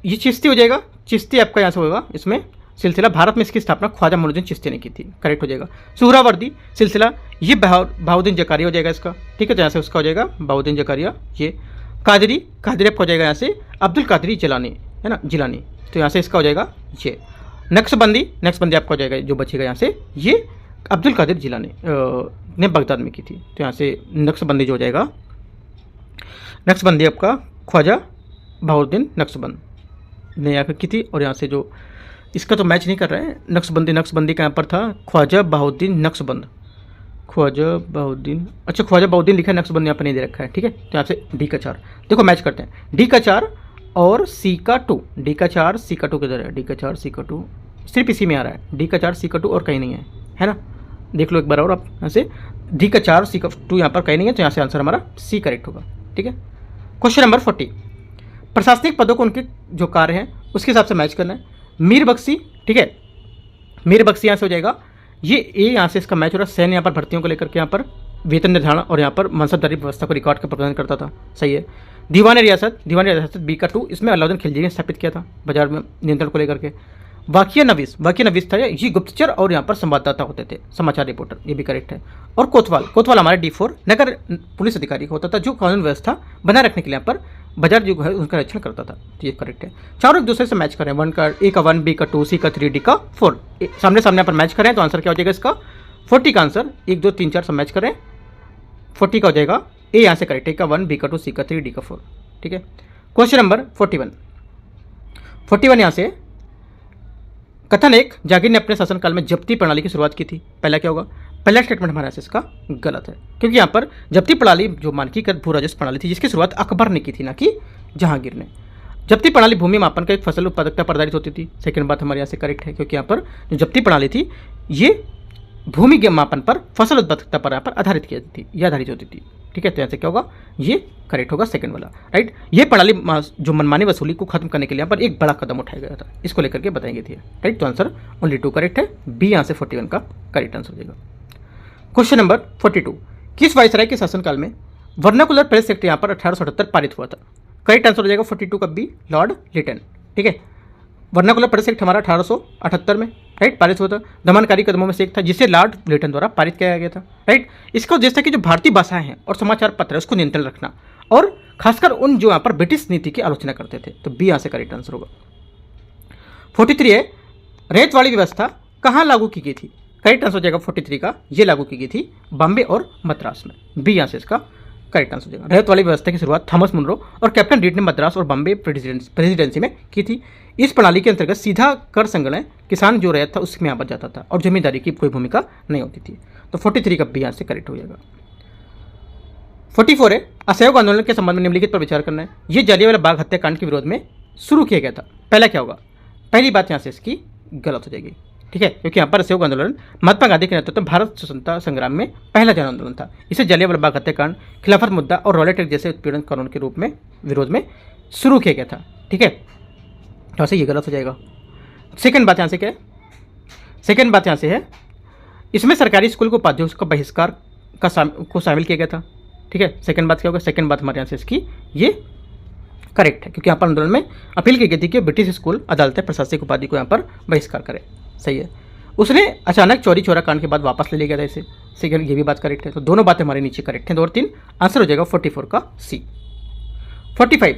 ये चिश्ती हो जाएगा, चिश्ती आपका यहाँ से होगा इसमें सिलसिला, भारत में इसकी स्थापना ख्वाजा मोइनुद्दीन चिश्ती ने की थी, करेक्ट हो जाएगा। सुहरावर्दी सिलसिला ये बहाउद्दीन जकारिया हो जाएगा इसका। ठीक है, तो यहाँ से उसका हो जाएगा बहाउद्दीन जकारिया। ये कादरी आपका हो जाएगा यहाँ से अब्दुल कादरी जिलानी, है ना, जिलानी, तो यहाँ से इसका हो जाएगा ये। नक्शबंदी आपका हो जाएगा जो बचेगा यहाँ से, ये अब्दुल कादिर जिलानी ने बगदाद में की थी, तो यहाँ से नक्शबंदी जो हो जाएगा, नक्शबंदी आपका ख्वाजा बहाउद्दीन नक्शबंद ने यहाँ पर की थी। और यहाँ से जो इसका तो मैच नहीं कर रहा है, नक्शबंदी का यहाँ पर था ख्वाजा बहाउद्दीन नक्शबंद, ख्वाजा बहाउद्दीन, अच्छा ख्वाजा बहाउद्दीन लिखा है, नक्शबंद यहाँ पर नहीं दे रखा है। ठीक है, तो यहाँ से डी का 4 देखो मैच करते हैं, डी का 4 और सी का 2, डी का 4 सी का 2 किधर है? डी का 4 सी का 2 सिर्फ इसी में आ रहा है, डी का 4 सी का 2 और कहीं नहीं है ना, देख लो एक बार और आप यहाँ से, डी का 4 सी का 2 यहाँ पर कहीं नहीं है, तो यहाँ से आंसर हमारा सी करेक्ट होगा। ठीक है, क्वेश्चन नंबर 40, प्रशासनिक पदों को उनके जो कार्य हैं उसके हिसाब से मैच करना है। मीर बख्शी, ठीक है, मीर बख्शी यहाँ से हो जाएगा। ये ए यहाँ से इसका मैच हो रहा है। सैन्य यहाँ पर भर्तियों को लेकर के यहाँ पर वेतन निर्धारण और यहाँ पर मनसबदारी व्यवस्था को रिकॉर्ड का प्रबंधन करता था, सही है। दीवान रियासत बी का 2, इसमें अलाउद्दीन खिलजी ने स्थापित किया था बाजार में नियंत्रण को लेकर के। वाकिया नवीस था ये गुप्तचर और यहाँ पर संवाददाता होते थे, समाचार रिपोर्टर, ये भी करेक्ट है। और कोतवाल हमारे D4 नगर पुलिस अधिकारी का होता था, जो कानून व्यवस्था बनाए रखने के लिए यहाँ पर बाजार जो है उनका रक्षण करता था, तो ये करेक्ट है। चारों एक दूसरे से मैच करें, ए का 1, बी का 2, सी का 3, डी का 4, सामने सामने यहाँ पर मैच करें तो आंसर क्या हो जाएगा इसका 40 का आंसर 1 2 3 4 सब मैच करें 40 का हो जाएगा। ए यहाँ से करेक्ट, ए का 1, बी का 2, सी का 3, डी का 4, ठीक है। क्वेश्चन नंबर 41 यहाँ से कथन 1, जागीर ने अपने शासनकाल में जब्ती प्रणाली की शुरुआत की थी। पहला क्या होगा, पहला स्टेटमेंट हमारे यहाँ से इसका गलत है, क्योंकि यहाँ पर जब्ती प्रणाली जो मानकीकृत भू राजस्व प्रणाली थी जिसकी शुरुआत अकबर ने की थी, ना कि जहांगीर ने। जब्ती प्रणाली भूमि मापन का एक फसल उत्पादकता पर आधारित होती थी। सेकंड बात हमारे यहाँ से करेक्ट है, क्योंकि यहाँ पर जो जब्ती प्रणाली थी ये भूमि के मापन पर फसल उत्पादकता पर यहाँ पर आधारित की जाती थी, यह आधारित होती थी, ठीक है। तो यहाँ से क्या होगा, ये करेक्ट होगा सेकंड वाला, राइट। ये प्रणाली जो मनमानी वसूली को खत्म करने के लिए यहाँ पर एक बड़ा कदम उठाया गया था, इसको लेकर के बताएंगे थे, राइट। तो आंसर ओनली 2 करेक्ट है, बी यहाँ से 41 का करेक्ट आंसर हो जाएगा। क्वेश्चन नंबर 42, किस वायसराय के शासनकाल में वर्नाकुलर प्रेस एक्ट यहाँ पर 1878 पारित हुआ था। करेक्ट आंसर हो जाएगा 42 का बी, लॉर्ड लिटन, ठीक है। वर्नाकुलर प्रेस एक्ट हमारा 1878 में राइट पारित हुआ था। दमनकारी कदमों में से एक था जिसे लॉर्ड लिटन द्वारा पारित किया गया था, राइट। इसका उद्देश्य था कि जो भारतीय भाषाएं हैं और समाचार पत्र है उसको नियंत्रण रखना, और खासकर उन जो यहाँ पर ब्रिटिश नीति की आलोचना करते थे, तो बी यहाँ से करेक्ट आंसर होगा। 43 है, रेत वाली व्यवस्था कहाँ लागू की गई थी। करेक्ट आंसर हो जाएगा 43 का, ये लागू की गई थी बॉम्बे और मद्रास में, बी यहाँ से इसका करेक्ट आंसर हो जाएगा। रेत वाली व्यवस्था की शुरुआत थॉमस मुनरो और कैप्टन रीड ने मद्रास और बॉम्बे प्रेसिडेंसी में की थी। इस प्रणाली के अंतर्गत सीधा कर संग्रह किसान जो रेत था उसमें यहाँ पर जाता था और जमींदारी की कोई भूमिका नहीं होती थी, तो 43 का बी यहाँ से करेक्ट हो जाएगा। 44 है, असहयोग आंदोलन के संबंध में निम्नलिखित पर विचार करना है। ये जलियांवाला बाग हत्याकांड के विरोध में शुरू किया गया था। पहला क्या होगा, पहली बात यहाँ से इसकी गलत हो जाएगी, ठीक है, क्योंकि यहाँ पर असहयोग आंदोलन महात्मा गांधी के नेतृत्व में भारत स्वतंत्रता संग्राम में पहला जन आंदोलन था। इसे जलियांवाला बाग हत्याकांड, खिलाफत मुद्दा और रॉलेट एक्ट जैसे उत्पीड़न कानून के रूप में विरोध में शुरू किया गया था, ठीक है। तो ऐसे ये गलत हो जाएगा। सेकंड बात यहाँ से क्या है, सेकंड बात यहाँ से है इसमें सरकारी स्कूल को उपाध्यायों का बहिष्कार को शामिल किया गया था, ठीक है। सेकंड बात क्या होगा, सेकंड बात हमारे यहाँ से इसकी ये करेक्ट है, क्योंकि यहाँ पर आंदोलन में अपील की गई थी कि ब्रिटिश स्कूल अदालतें प्रशासनिक उपाधि को यहाँ पर बहिष्कार करें, सही है। उसने अचानक चोरी चोरा कांड के बाद वापस ले लिया गया था इसे, सेकंड ये भी बात करेक्ट है। तो दोनों बातें हमारे नीचे करेक्ट हैं, 2 और 3 आंसर हो जाएगा 44 का सी। 45,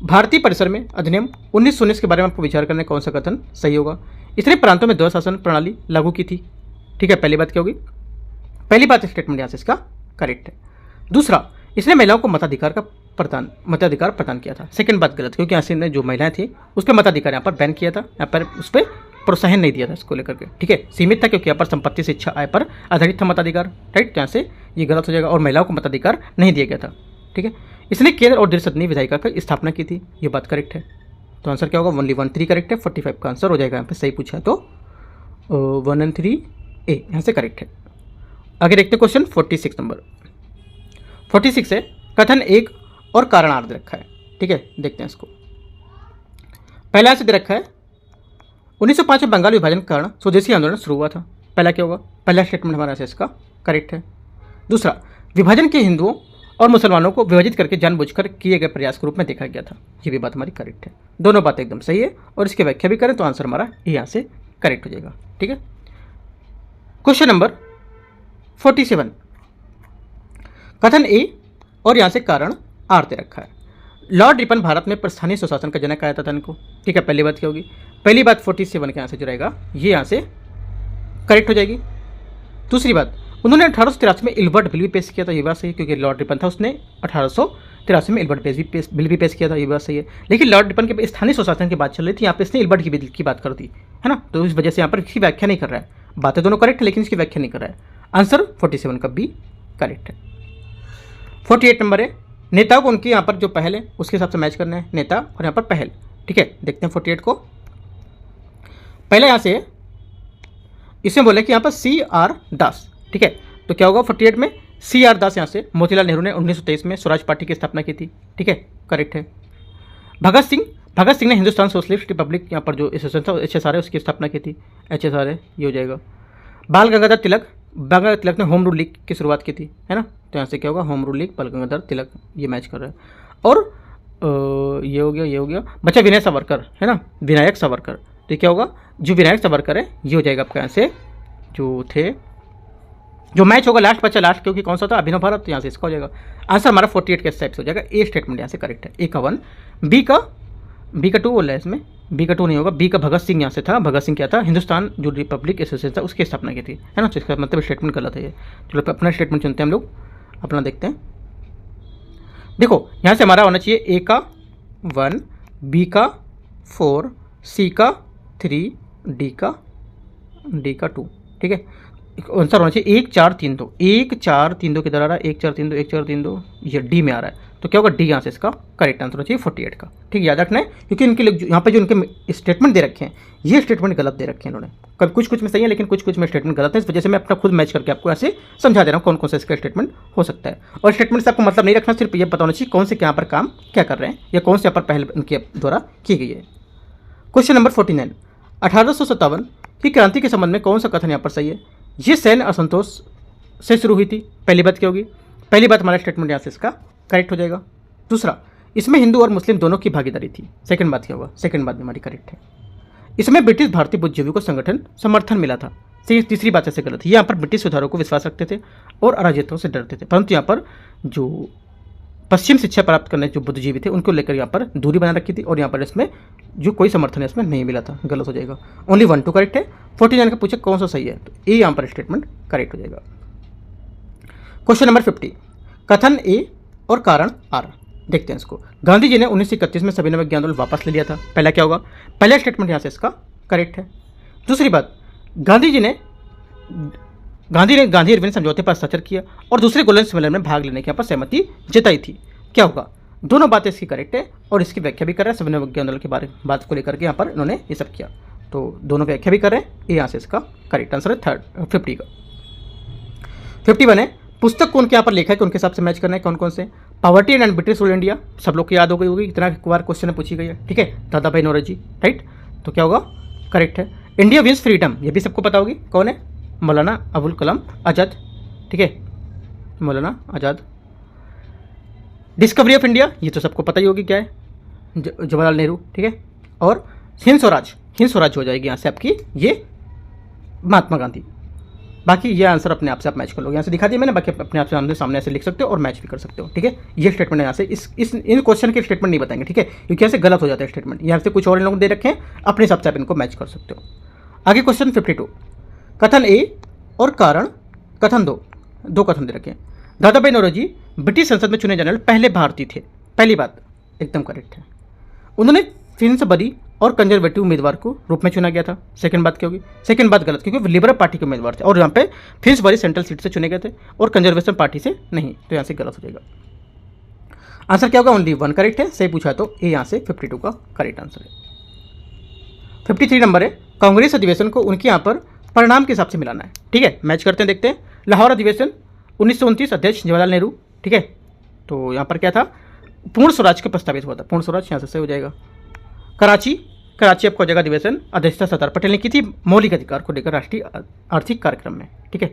भारतीय परिसर में अधिनियम 1919 के बारे में आपको विचार करना है, कौन सा कथन सही होगा। इसने प्रांतों में 2 शासन प्रणाली लागू की थी, ठीक है। पहली बात क्या होगी, पहली बात स्टेटमेंट यहाँ से इसका करेक्ट है। दूसरा, इसने महिलाओं को मताधिकार प्रदान किया था। सेकंड बात गलत, क्योंकि यहाँ से जो महिलाएं थी उस पर मताधिकार यहाँ पर बैन किया था, यहाँ पर उस पर प्रोत्साहन नहीं दिया था इसको लेकर के, ठीक है। सीमित था क्योंकि यहाँ पर संपत्ति शिक्षा आय पर आधारित था मताधिकार, राइट। यहाँ से ये गलत हो जाएगा और महिलाओं को मताधिकार नहीं दिया गया था, ठीक है। इसने केंद्र और द्विसदनीय विधायिका की स्थापना की थी, ये बात करेक्ट है। तो आंसर क्या होगा, ओनली 1 3 करेक्ट है। 45 का आंसर हो जाएगा, यहाँ पे सही पूछा है तो 1 and 3 ए यहाँ से करेक्ट है। आगे देखते हैं क्वेश्चन 46 नंबर। 46 है, कथन 1 और कारणार्थ रखा है, ठीक है। देखते हैं इसको। पहला से दे रखा है 1905 में बंगाल विभाजन के कारण स्वदेशी आंदोलन शुरू हुआ था। पहला क्या होगा, पहला स्टेटमेंट हमारा से इसका करेक्ट है। दूसरा, विभाजन के हिंदुओं और मुसलमानों को विभाजित करके जानबूझकर किए गए प्रयास के रूप में देखा गया था, ये भी बात हमारी करेक्ट है। दोनों बातें एकदम सही है और इसकी व्याख्या भी करें तो आंसर हमारा यहाँ से करेक्ट हो जाएगा, ठीक है। क्वेश्चन नंबर 47, कथन ए और यहाँ से कारण आर दे रखा है। लॉर्ड रिपन भारत में स्थानीय स्वशासन का जनक आया था इनको, ठीक है। पहली बात क्या होगी, पहली बात 47 के यहाँ से जो रहेगा ये यहाँ से करेक्ट हो जाएगी। दूसरी बात, उन्होंने 1883 में इल्बर्ट बिल भी पेश किया था, ये बात सही है, क्योंकि लॉर्ड रिपन था उसने 1883 में इल्बर्ट बिल भी पेश किया था, ये बात सही है। लेकिन लॉर्ड रिपन के स्थानीय स्वशासन की बात चल रही थी, यहाँ पे इसने इल्बर्ट की बिल की बात कर दी है ना, तो इस वजह से यहाँ पर इसकी व्याख्या नहीं कर रहा है। बातें दोनों करेक्ट है लेकिन इसकी व्याख्या नहीं कर रहा है। आंसर 47 का बी करेक्ट है। 48 नंबर है, नेताओं को उनकी यहाँ पर जो पहल है उसके हिसाब से मैच करना है, नेता और यहाँ पर पहल, ठीक है। देखते हैं 48 को। पहले यहाँ से इसमें बोले कि यहाँ पर CR दास, ठीक है। तो क्या होगा 48 में, CR दास यहाँ से मोतीलाल नेहरू ने 1923 में स्वराज पार्टी की स्थापना की थी, ठीक है, करेक्ट है। भगत सिंह भगत सिंह ने हिंदुस्तान सोशलिस्ट रिपब्लिक यहाँ पर जो एसोसिएशन था HSR है उसकी स्थापना की थी, HSR है ये हो जाएगा। बाल गंगाधर तिलक ने होम रूल लीग की शुरुआत की थी, है ना, तो यहाँ से क्या होगा होम रूल लीग, बाल गंगाधर तिलक, ये मैच कर रहा है। और ये हो गया, बच्चा विनय सावरकर, है ना, विनायक सावरकर, तो क्या होगा जो विनायक सावरकर है ये हो जाएगा आपका यहाँ से जो थे, जो मैच होगा लास्ट बच्चा लास्ट, क्योंकि कौन सा था अभिनव भारत, तो यहाँ से इसका हो जाएगा आंसर हमारा 48 के सेट हो जाएगा। ए स्टेटमेंट यहाँ से करेक्ट है, ए का 1, बी का 2 बोल रहा है इसमें, बी का 2 नहीं होगा, बी का भगत सिंह यहाँ से था, भगत सिंह क्या था हिंदुस्तान जो रिपब्लिक एसोसिएशन था उसकी स्थापना की थी, है ना, तो इसका मतलब स्टेटमेंट गलत है ये। चलो अपना स्टेटमेंट चुनते हैं हम लोग, अपना देखते हैं। देखो यहाँ से हमारा होना चाहिए ए का 1, बी का 4, सी का 3, डी का 2, ठीक है। आंसर होना चाहिए 1 4 3 2, 1 4 3 2 किधर आ रहा है, 1 4 3 2, 1 4 3 2 ये डी में आ रहा है, तो क्या होगा डी यहाँ से इसका करेक्ट आंसर होना चाहिए 48 का, ठीक है, याद रखना है, क्योंकि इनके यहाँ पे जो इनके स्टेटमेंट दे रखे हैं ये स्टेटमेंट गलत दे रखे हैं इन्होंने, कभी कुछ में सही है लेकिन कुछ में स्टेटमेंट गलत है, इस वजह से मैं अपना खुद मैच करके आपको ऐसे समझा दे रहा हूँ कौन कौन सा इसका स्टेटमेंट हो सकता है। और स्टेटमेंट से आपको मतलब नहीं रखना, सिर्फ ये पता होना चाहिए कौन से यहाँ पर काम क्या कर रहे हैं या कौन से यहाँ पर पहल उनके द्वारा की गई है। क्वेश्चन नंबर 49, 1857 की क्रांति के संबंध में कौन सा कथन यहाँ पर सही है। ये सैन्य असंतोष से शुरू हुई थी, पहली बात क्या होगी, पहली बात हमारा स्टेटमेंट यहाँ से इसका करेक्ट हो जाएगा। दूसरा, इसमें हिंदू और मुस्लिम दोनों की भागीदारी थी, सेकंड बात क्या होगा, सेकंड बात भी हमारी करेक्ट है। इसमें ब्रिटिश भारतीय बुद्धिजीवियों को संगठन समर्थन मिला था, तीसरी बात ऐसे गलत है, यहाँ पर ब्रिटिश सुधारों को विश्वास रखते थे और अराजकताओं से डरते थे, परंतु यहाँ पर जो पश्चिम शिक्षा प्राप्त करने जो बुद्धिजीवी थे उनको लेकर यहाँ पर दूरी बना रखी थी और यहाँ पर इसमें जो कोई समर्थन है इसमें नहीं मिला था, गलत हो जाएगा। ओनली 1 2 करेक्ट है। 49 का पूछे कौन सा सही है, तो ए यहाँ पर स्टेटमेंट करेक्ट हो जाएगा। क्वेश्चन नंबर 50, कथन ए और कारण आर, देखते हैं इसको। गांधी जी ने 1931 में सविनय विज्ञान आंदोलन वापस ले लिया था, पहला क्या होगा, पहला स्टेटमेंट यहाँ से इसका करेक्ट है। दूसरी बात, गांधी इरविन समझौते पर हस्ताक्षर किया और दूसरे गोल्डन सम्मेलन में भाग लेने की यहाँ पर सहमति जताई थी, क्या होगा, दोनों बातें इसकी करेक्ट है और इसकी व्याख्या भी कर रहे हैं, सविनय विज्ञान आंदोलन के बात को लेकर के यहाँ पर इन्होंने ये सब किया, तो दोनों व्याख्या भी कर रहे हैं, ये यहाँ से इसका करेक्ट आंसर है 50 का। 51 है, पुस्तक कौन के यहाँ पर लेखा है कि उनके हिसाब से मैच करना है, कौन कौन से, poverty and British rule India, सब लोग को याद हो गई होगी, इतना बार क्वेश्चन पूछी गई है, ठीक है, दादा भाई नौरोजी, राइट, तो क्या होगा करेक्ट है। इंडिया विंस फ्रीडम, ये भी सबको पता होगी, कौन है, मौलाना अबुल कलाम आज़ाद, ठीक है, मौलाना आज़ाद। डिस्कवरी ऑफ इंडिया, ये तो सबको पता ही होगी क्या है, जवाहरलाल नेहरू, ठीक है। और हिंद स्वराज हो जाएगी यहाँ से आपकी ये महात्मा गांधी। बाकी ये आंसर अपने आप से आप मैच कर लोगे, यहाँ से दिखा दिया मैंने, बाकी अपने आप से सामने ऐसे लिख सकते हो और मैच भी कर सकते हो, ठीक है। ये स्टेटमेंट यहाँ से इन क्वेश्चन के स्टेटमेंट नहीं बताएंगे, ठीक है, क्योंकि यहाँ से गलत हो जाता है स्टेटमेंट, यहाँ से कुछ और इन लोगों दे रखे हैं, अपने हिसाब से आप इनको मैच कर सकते हो। आगे क्वेश्चन 52, कथन ए और कारण कथन दो कथन दे रखे हैं। दादा भाई नौरोजी ब्रिटिश संसद में चुने जाने वाले पहले भारतीय थे, पहली बात एकदम करेक्ट है। उन्होंने फिन्सबरी और कंजर्वेटिव उम्मीदवार को रूप में चुना गया था, सेकंड बात क्या होगी, सेकंड बात गलत, क्योंकि लिबरल पार्टी के उम्मीदवार थे और यहाँ पे फिन्सबरी सेंट्रल सीट से चुने गए थे और कंजर्वेशन पार्टी से नहीं, तो यहाँ से गलत हो जाएगा। आंसर क्या होगा, ओनली 1 करेक्ट है, सही पूछा तो ए यहाँ से 52 का करेक्ट आंसर है। 53 नंबर है, कांग्रेस अधिवेशन को उनके यहाँ पर परिणाम के हिसाब से मिलाना है, ठीक है, मैच करते हैं, देखते हैं। लाहौर अधिवेशन 1929, अध्यक्ष जवाहरलाल नेहरू, ठीक है, तो यहाँ पर क्या था, पूर्ण स्वराज का प्रस्तावित हुआ था, पूर्ण स्वराज यहाँ से सही हो जाएगा। कराची आपको जगह अधिवेशन अध्यक्षता सरदार पटेल ने की थी मौलिक अधिकार को लेकर राष्ट्रीय आर्थिक कार्यक्रम में, ठीक है।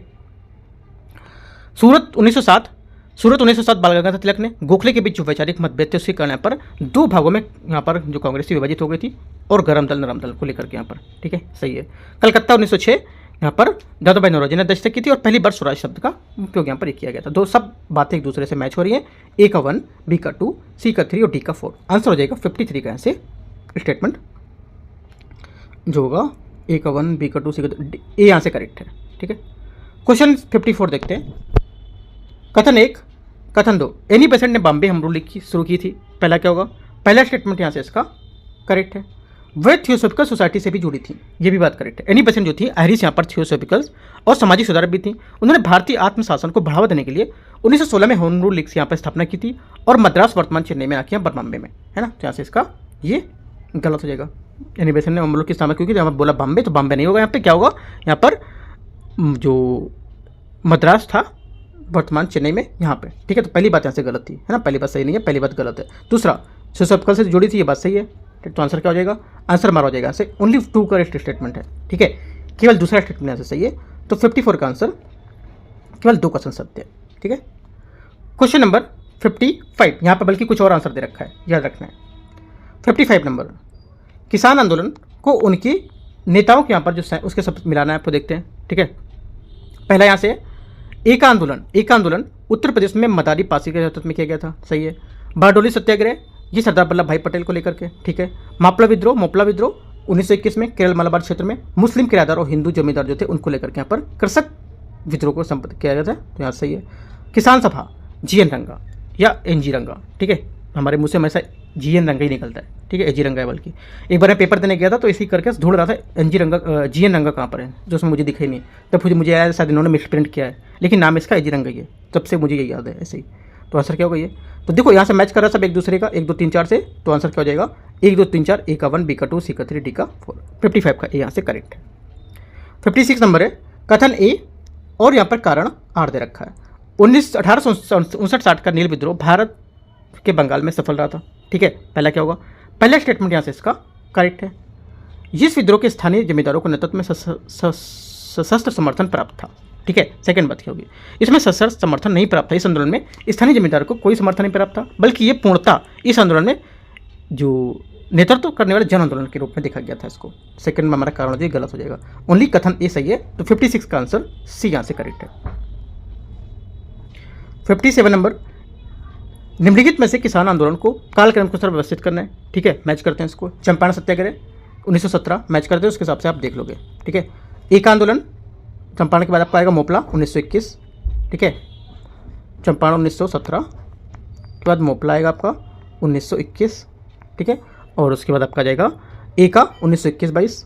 सूरत 1907 बाल गंगाधर तिलक ने गोखले के बीच जो वैचारिक मतभेद थे उसके करने पर 2 भागों में यहाँ पर जो कांग्रेस विभाजित हो गई थी और गरम दल नरम दल को लेकर के यहाँ पर, ठीक है, सही है। कलकत्ता 1906 यहाँ पर दादा भाई नौरोजी ने अध्यक्षता की थी और पहली बार स्वराज शब्द का उपयोग यहाँ पर किया गया था। दो सब बातें एक दूसरे से मैच हो रही हैं, ए का 1, बी का 2, सी का 3 और डी का 4, आंसर हो जाएगा 53 का यहाँ से स्टेटमेंट जो होगा, ए का 1, बी का 2, सी का 2, ए यहाँ से करेक्ट है, ठीक है। क्वेश्चन 54 देखते हैं। कथन 1 कथन 2, एनी बेसेंट ने बॉम्बे होम रूल शुरू की थी, पहला क्या होगा, पहला स्टेटमेंट यहाँ से इसका करेक्ट है। वह थियोसॉफिकल सोसाइटी से भी जुड़ी थी, ये भी बात करेक्ट है। एनी बेसेंट जो थी आयरिश यहाँ पर थियोसॉफिकल और सामाजिक सुधारक भी थी, उन्होंने भारतीय आत्मशासन को बढ़ावा देने के लिए 1916 में होम रूल लीग यहाँ पर स्थापना की थी और मद्रास वर्तमान चेन्नई में आके बॉम्बे में, है ना, तो यहाँ से इसका ये गलत हो जाएगा। एनी बेसेंट ने होम रूल की स्थापना, क्योंकि यहाँ पर बोला बॉम्बे तो बॉम्बे नहीं होगा, यहाँ पे क्या होगा, यहाँ पर जो मद्रास था वर्तमान चेन्नई में यहाँ पे, ठीक है, तो पहली बात यहाँ से गलत थी, है ना, पहली बात सही नहीं है, पहली बात गलत है। दूसरा थियोसॉफिकल से जुड़ी थी, ये बात सही है, तो आंसर क्या हो जाएगा, आंसर हमारा हो जाएगा से ओनली 2 करेक्ट स्टेटमेंट है, ठीक है, केवल दूसरा स्टेटमेंट आंसर सही है। तो 54 का आंसर केवल 2 क्वेश्चन सत्य है, ठीक है। क्वेश्चन नंबर 55, यहाँ पर बल्कि कुछ और आंसर दे रखा है, याद रखना है। 55 नंबर, किसान आंदोलन को उनकी नेताओं के यहाँ पर जो उसके सब मिलाना है आपको देखते हैं, ठीक है। पहला यहाँ से एक आंदोलन उत्तर प्रदेश में मदारी पासी के नेतृत्व में किया गया था, सही है। बारडोली सत्याग्रह ये सरदार वल्लभ भाई पटेल को लेकर के, ठीक है। मोपला विद्रोह 1921 में केरल मलाबार क्षेत्र में मुस्लिम किराएदार और हिंदू जमींदार जो थे उनको लेकर के यहाँ पर कृषक विद्रोह को संबोधित किया गया था, तो यहाँ सही है। किसान सभा GN रंगा या NG रंगा, ठीक है, हमारे मुँह से हमेशा GN रंगा ही निकलता है, ठीक है, AG रंगा है। बल्कि एक बार मैं पेपर देने गया था तो इसी करके ढूंढ रहा था GN रंगा कहाँ पर है, जो उसमें मुझे दिखा ही नहीं, तब मुझे आया शायद इन्होंने मिस प्रिंट किया है, लेकिन नाम इसका AG रंगा ही है, तब से मुझे यही याद है ऐसे ही। तो आंसर क्या होगा ये, तो देखो यहाँ से मैच कर रहा है सब एक दूसरे का 1 2 3 4 से, तो आंसर क्या हो जाएगा 1 2 3 4, A का 1, B का 2, C का 3, D का 4। 55 का ए यहाँ से करेक्ट है। 56 नंबर है, कथन A और यहाँ पर कारण R दे रखा है। 1859-60 का नील विद्रोह भारत के बंगाल में सफल रहा था, ठीक है। पहला क्या होगा, पहला स्टेटमेंट यहाँ से इसका करेक्ट है। इस विद्रोह के स्थानीय जमींदारों को नेतृत्व में सशस्त्र समर्थन प्राप्त था, ठीक है। सेकंड बात क्या होगी, इसमें सशस्त्र समर्थन नहीं प्राप्त था, इस आंदोलन में स्थानीय जमींदारों को कोई समर्थन नहीं प्राप्त था, बल्कि ये पूर्णतः इस आंदोलन में जो नेतृत्व करने वाले जन आंदोलन के रूप में देखा गया था इसको। सेकंड में हमारा कारण हो जाएगा गलत हो जाएगा, ओनली कथन ए सही है। तो 56 का आंसर सी यहाँ से करेक्ट है। 57 नंबर, निम्नलिखित में से किसान आंदोलन को कालक्रम के अनुसार व्यवस्थित करना है, ठीक है। मैच करते हैं इसको, चंपारण सत्याग्रह 1917 मैच करते हैं, उसके हिसाब से आप देख लोगे, ठीक है। एक आंदोलन चंपारण के बाद आपका आएगा मोपला 1921, ठीक है। चंपारण 1917 के बाद मोपला आएगा आपका 1921, ठीक है। और उसके बाद आपका आ जाएगा ए का 1921-22।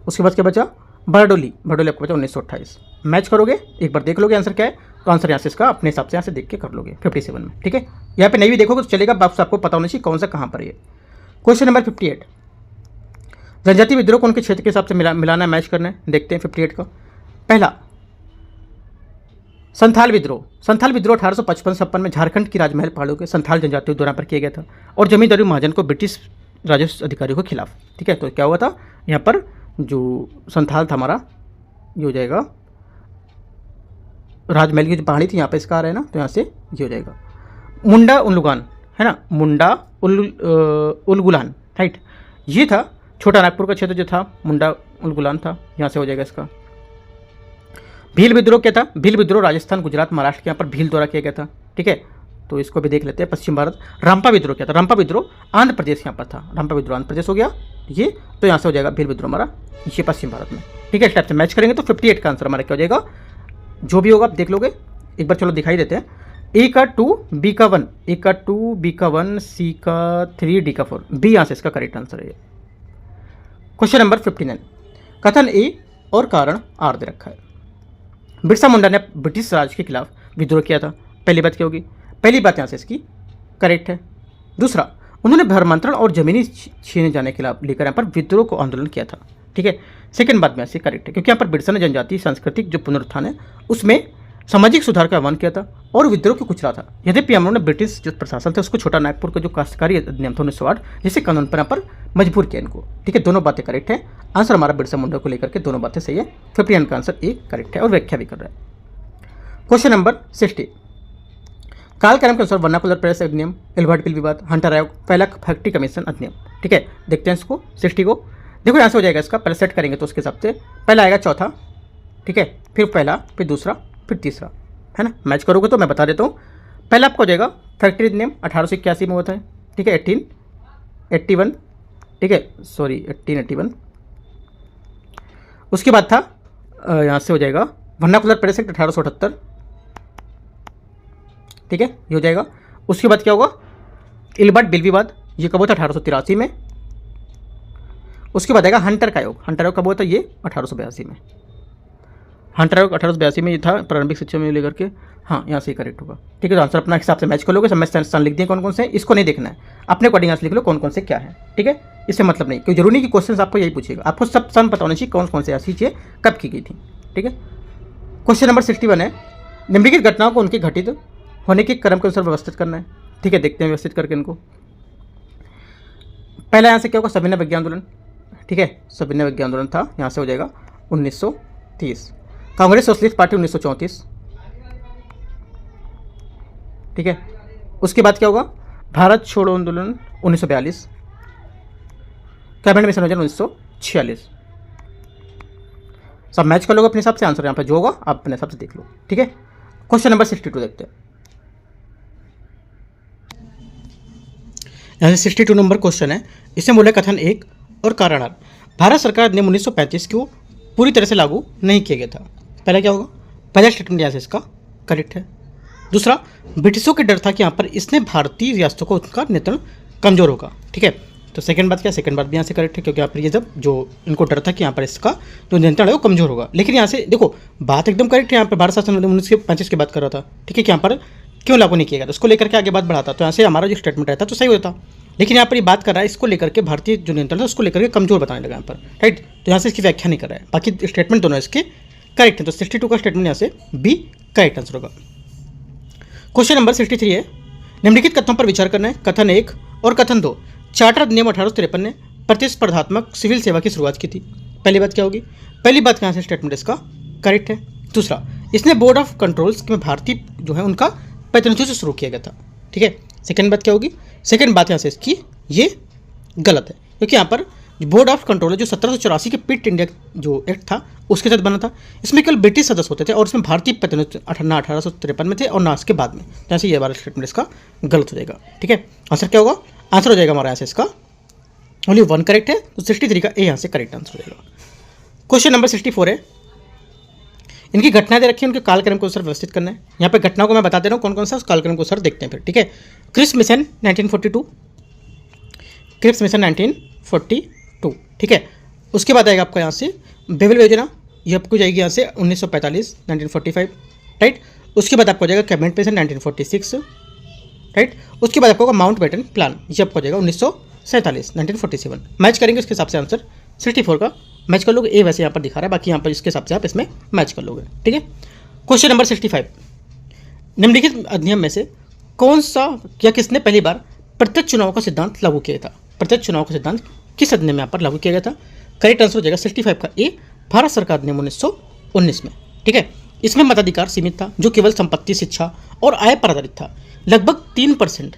उसके बाद क्या बचा, बारडोली आपको बचा 1928। मैच करोगे, एक बार देख लोगे आंसर क्या है, तो आंसर यहाँ से इसका अपने हिसाब से यहाँ से देख के कर लोगे 57 में, ठीक है। यहाँ पे नहीं भी देखोगे तो चलेगा, बस आपको पता होना चाहिए कौन सा कहाँ पर है। क्वेश्चन नंबर 58, जनजाति विद्रोह को उनके क्षेत्र के हिसाब से मिलाना मैच करना है, देखते हैं 58 का। पहला संथाल विद्रोह 1855-56 में झारखंड की राजमहल पहाड़ों के संथाल जनजातियों द्वारा पर किया गया था और जमींदारी महाजन को ब्रिटिश राजस्व अधिकारियों के खिलाफ, ठीक है। तो क्या हुआ था यहाँ पर, जो संथाल था हमारा ये हो जाएगा, राजमहल की जो पहाड़ी थी यहाँ पे इसका आ रहा है ना, तो यहाँ से ये हो जाएगा। मुंडा उल्लुगान है ना, मुंडा उलगुलान, राइट, ये था छोटा नागपुर का क्षेत्र जो था, मुंडा उलगुलान था, यहाँ से हो जाएगा इसका। भील विद्रोह क्या था, भील विद्रोह राजस्थान, गुजरात, महाराष्ट्र के यहाँ पर भील द्वारा किया गया था, ठीक है। तो इसको भी देख लेते हैं, पश्चिम भारत। रामपा विद्रोह क्या था, रामपा विद्रोह आंध्र प्रदेश यहाँ पर था, रामपा विद्रोह आंध्र प्रदेश हो गया ये, तो यहाँ से हो जाएगा भील विद्रोह हमारा ये पश्चिम भारत में, ठीक है। इस टाइप से मैच करेंगे तो 58 का आंसर हमारा क्या हो जाएगा, जो भी होगा आप देख लोगे एक बार, चलो दिखाई देते हैं। ए का 2, बी का 1, ए का 2, बी का 1, सी का 3, डी का 4, बी यहाँ से इसका करेक्ट आंसर है। क्वेश्चन नंबर 59, कथन ए और कारण आर दे रखा है। बिरसा मुंडा ने ब्रिटिश राज के खिलाफ विद्रोह किया था, पहली बात क्या होगी, पहली बात यहाँ से इसकी करेक्ट है। दूसरा, उन्होंने धर्मांतरण और जमीनी छीने जाने के खिलाफ लेकर यहाँ पर विद्रोह को आंदोलन किया था, ठीक है। सेकंड बात में ऐसे करेक्ट है, क्योंकि यहाँ पर बिरसा ने जनजातीय सांस्कृतिक जो पुनरुत्थान है उसमें सामाजिक सुधार का आह्वान किया था और विद्रोह को कुचला था। यद्यपि उन्होंने ब्रिटिश जो प्रशासन था उसको छोटा नागपुर का जो काश्तकारी अधिनियम था 1908 जिससे कानून पर यहाँ पर मजबूर किया इनको, ठीक है। दोनों बातें करेक्ट है, आंसर हमारा बिरसा मुंडा को लेकर के दोनों बातें सही है। 59 का आंसर ए करेक्ट है और व्याख्या भी कर रहा है। क्वेश्चन नंबर 60, कालक्रम के अनुसार वर्नाकुलर प्रेस अधिनियम, एल्बर्ट बिल विवाद, हंटर आयोग, पहला फैक्ट्री कमीशन अधिनियम, ठीक है। देखते हैं इसको 60 को, देखो यहाँ से हो जाएगा इसका, पहले सेट करेंगे तो उसके हिसाब से पहला आएगा चौथा, ठीक है, फिर पहला, फिर दूसरा, फिर तीसरा, है ना। मैच करोगे तो मैं बता देता हूँ। पहला आपको हो जाएगा फैक्ट्री अधिनियम 1881 में होता है, ठीक है, 1881, ठीक है, सॉरी 1881। उसके बाद था यहाँ से हो जाएगा वर्नाकुलर प्रेस एक्ट 1878, ठीक है, ये हो जाएगा। उसके बाद क्या होगा, एल्बर्ट बिल विवाद, ये कब हुआ था 1883 में। उसके बाद आएगा हंटर का आयोग, हंटर आयोग कब हुआ था, ये 1882 में। हंटर आयोग 1882 में ये था, प्रारंभिक शिक्षा में लेकर के, हाँ यहाँ से करेक्ट होगा, ठीक है। तो आंसर अपना हिसाब से मैच कर लोगे, समय स्थान लिख दिए कौन कौन से, इसको नहीं देखना है, अपने अकॉर्डिंग आंसर लिख लो कौन कौन से क्या है, ठीक है। इससे मतलब नहीं, क्योंकि जरूरी नहीं कि क्वेश्चन आपको यही पूछेगा, आपको सब सन पता होना चाहिए कौन कौन से ऐसी चीज़ें कब की गई थी, ठीक है। क्वेश्चन नंबर 61 है, निम्नलिखित घटनाओं को उनके घटित होने के क्रम के अनुसार व्यवस्थित करना है। ठीक है, देखते हैं व्यवस्थित करके इनको। पहला यहाँ से क्या होगा, सविनय विज्ञान आंदोलन, ठीक है, सविनय विज्ञान आंदोलन था, यहाँ से हो जाएगा 1930। कांग्रेस सोशलिस्ट पार्टी 1934, ठीक है। उसके बाद क्या होगा, भारत छोड़ो आंदोलन 1942, कैबिनेट मिशन 1946। सब मैच कर लोगे अपने हिसाब से, आंसर यहाँ पे जो होगा आप अपने हिसाब से देख लो, ठीक है। क्वेश्चन नंबर 62 देखते हैं। यहाँ से 62 नंबर क्वेश्चन है, इसमें मूल्य कथन 1 और कारणार्थ। भारत सरकार ने 1935 को पूरी तरह से लागू नहीं किया गया था। पहला क्या होगा, पहला स्टेटमेंट यहाँ से इसका करेक्ट है। दूसरा, ब्रिटिशों के डर था कि यहाँ पर इसने भारतीय रियासतों को उनका नियंत्रण कमजोर होगा, ठीक है। तो सेकंड बात क्या, सेकंड बात भी यहाँ से करेक्ट है, क्योंकि यहाँ पर ये जब जो इनको डर था कि यहाँ पर इसका जो नियंत्रण है वो कमजोर होगा। लेकिन यहाँ से देखो बात एकदम करेक्ट है, यहाँ पर भारत शासन 1935 की बात कर रहा था, ठीक है, कि यहाँ पर क्यों लागू नहीं किया गया, तो उसको लेकर के आगे बात बढ़ाता, तो यहाँ से हमारा जो स्टेटमेंट रहता तो सही होता। लेकिन यहाँ पर ये बात कर रहा है इसको लेकर के, भारतीय जो नियंत्रण है उसको लेकर के कमजोर बताने लगा यहाँ पर, राइट। तो यहाँ से इसकी व्याख्या नहीं कर रहा है, बाकी स्टेटमेंट दोनों इसके करेक्ट है। तो 62 का स्टेटमेंट यहाँ से बी करेक्ट आंसर होगा। क्वेश्चन नंबर 63 है, निम्नलिखित कथनों पर विचार करना है। कथन 1 और कथन 2, चार्टर अधिनियम 1853 ने प्रतिस्पर्धात्मक सिविल सेवा की शुरुआत की थी। पहली बात क्या होगी, पहली बात यहाँ से स्टेटमेंट इसका करेक्ट है। दूसरा, इसने बोर्ड ऑफ कंट्रोल्स में भारतीय जो है उनका प्रतिनिधित्व से शुरू किया गया था, ठीक है। सेकंड बात क्या होगी, सेकंड बात यहाँ से इसकी ये गलत है, क्योंकि यहाँ पर बोर्ड ऑफ कंट्रोल जो 1784 के पिट इंडिया जो एक्ट था उसके तहत बना था, इसमें केवल ब्रिटिश सदस्य होते थे और इसमें भारतीय प्रतिनिधित्व ना 1853 में थे और ना उसके बाद में। तो ऐसे ये वाला स्टेटमेंट इसका गलत हो जाएगा, ठीक है। आंसर क्या होगा, आंसर हो जाएगा हमारा यहाँ से इसका ओनली 1 करेक्ट है, तो 63 का ए यहाँ से करेक्ट आंसर हो जाएगा। क्वेश्चन नंबर 64 है, इनकी घटनाएं दे रखी है, उनके कालक्रम को सर व्यवस्थित करना है। यहाँ पे घटनाओं को मैं बता दे रहा हूँ कौन कौन सा, उस कालक्रम को सर देखते हैं फिर, ठीक है। क्रिप्स मिशन 1942, क्रिप्स मिशन 1942, ठीक है। उसके बाद आएगा आपका यहाँ से बेबल योजना, ये आपको जाएगी यहाँ से 1945 1945, राइट। उसके बाद आपको हो जाएगा कैबिनेट मिशन 1946, राइट। उसके बाद आपको होगा माउंट बैटन प्लान, ये आपको हो जाएगा 1947 1947। मैच करेंगे उसके हिसाब से आंसर 64 का मैच कर लोगे। ए वैसे यहाँ पर दिखा रहा है, बाकी यहाँ पर इसके हिसाब से आप इसमें मैच कर लोगे, ठीक है। क्वेश्चन नंबर 65, निम्नलिखित अधिनियम में से कौन सा या किसने पहली बार प्रत्यक्ष चुनाव का सिद्धांत लागू किया था। प्रत्यक्ष चुनाव का सिद्धांत किस अधिनियम में यहाँ पर लागू किया गया था। करेक्ट आंसर हो जाएगा 65 का ए, भारत सरकार अधिनियम 1919 में, ठीक है। इसमें मताधिकार सीमित था, जो केवल संपत्ति, शिक्षा और आय पर आधारित था। लगभग 3%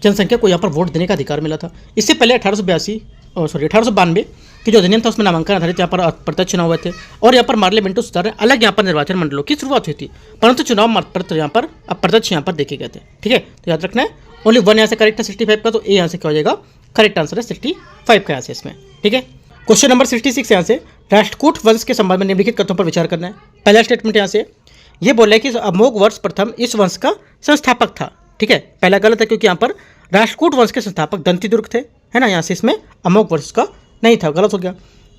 जनसंख्या को यहाँ पर वोट देने का अधिकार मिला था। इससे पहले 1892 की जो अधिनियम था उसमें नामांकन आधारित यहाँ पर प्रत्यक्ष चुनाव हुए थे और यहाँ पर पार्लियामेंट सुधार अलग यहाँ पर निर्वाचन मंडलों की शुरुआत हुई थी, परंतु चुनाव पत्र यहाँ पर प्रत्यक्ष यहाँ पर देखे गए थे, ठीक है। तो याद रखना है ओनली 1 यहाँ से करेक्ट है 65 का, तो ए यहाँ से क्या हो जाएगा, करेक्ट आंसर है 65 का यहाँ से इसमें, ठीक है। क्वेश्चन नंबर 66 यहाँ से राष्ट्रकूट वंश के संबंध में निम्नलिखित कथनों पर विचार करना है। पहला स्टेटमेंट यहाँ से ये बोल रहा है कि अमोघ वर्ष प्रथम इस वंश का संस्थापक था, ठीक है। पहला गलत है, क्योंकि यहाँ पर राष्ट्रकूट वंश के संस्थापक दंतीदुर्ग थे, है ना। यहाँ से इसमें अमोघ वर्ष का नहीं था, गलत हो गया।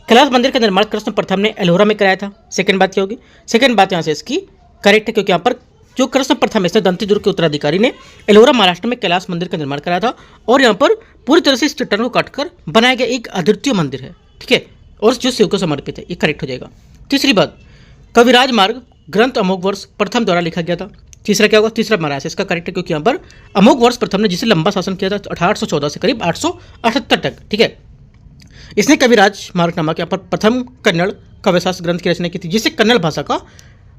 कैलाश मंदिर का निर्माण कृष्ण प्रथम ने एलोरा में कराया था। सेकंड बात क्या होगी, सेकंड बात यहाँ से इसकी करेक्ट है, क्योंकि यहाँ पर जो कृष्ण प्रथम है दंतीदुर्ग के उत्तराधिकारी ने एलोरा महाराष्ट्र में कैलाश मंदिर का निर्माण कराया था और यहाँ पर पूरी तरह से इस चट्टान को काटकर बनाया गया एक अद्वितीय मंदिर है, ठीक है, और जो शिव को समर्पित है, ये करेक्ट हो जाएगा। तीसरी बात, कविराज मार्ग ग्रंथ अमोघ वर्ष प्रथम द्वारा लिखा गया था। तीसरा क्या होगा, तीसरा हमारा इसका करेक्ट है, क्योंकि यहाँ पर अमोघ वर्ष प्रथम ने जिसे लंबा शासन किया था 1814 से करीब 878 तक, ठीक है। इसने कविराज मार्गनामक यहाँ पर प्रथम कन्नड़ काव्यशास्त्र ग्रंथ की रचना की थी, जिससे कन्नड़ भाषा का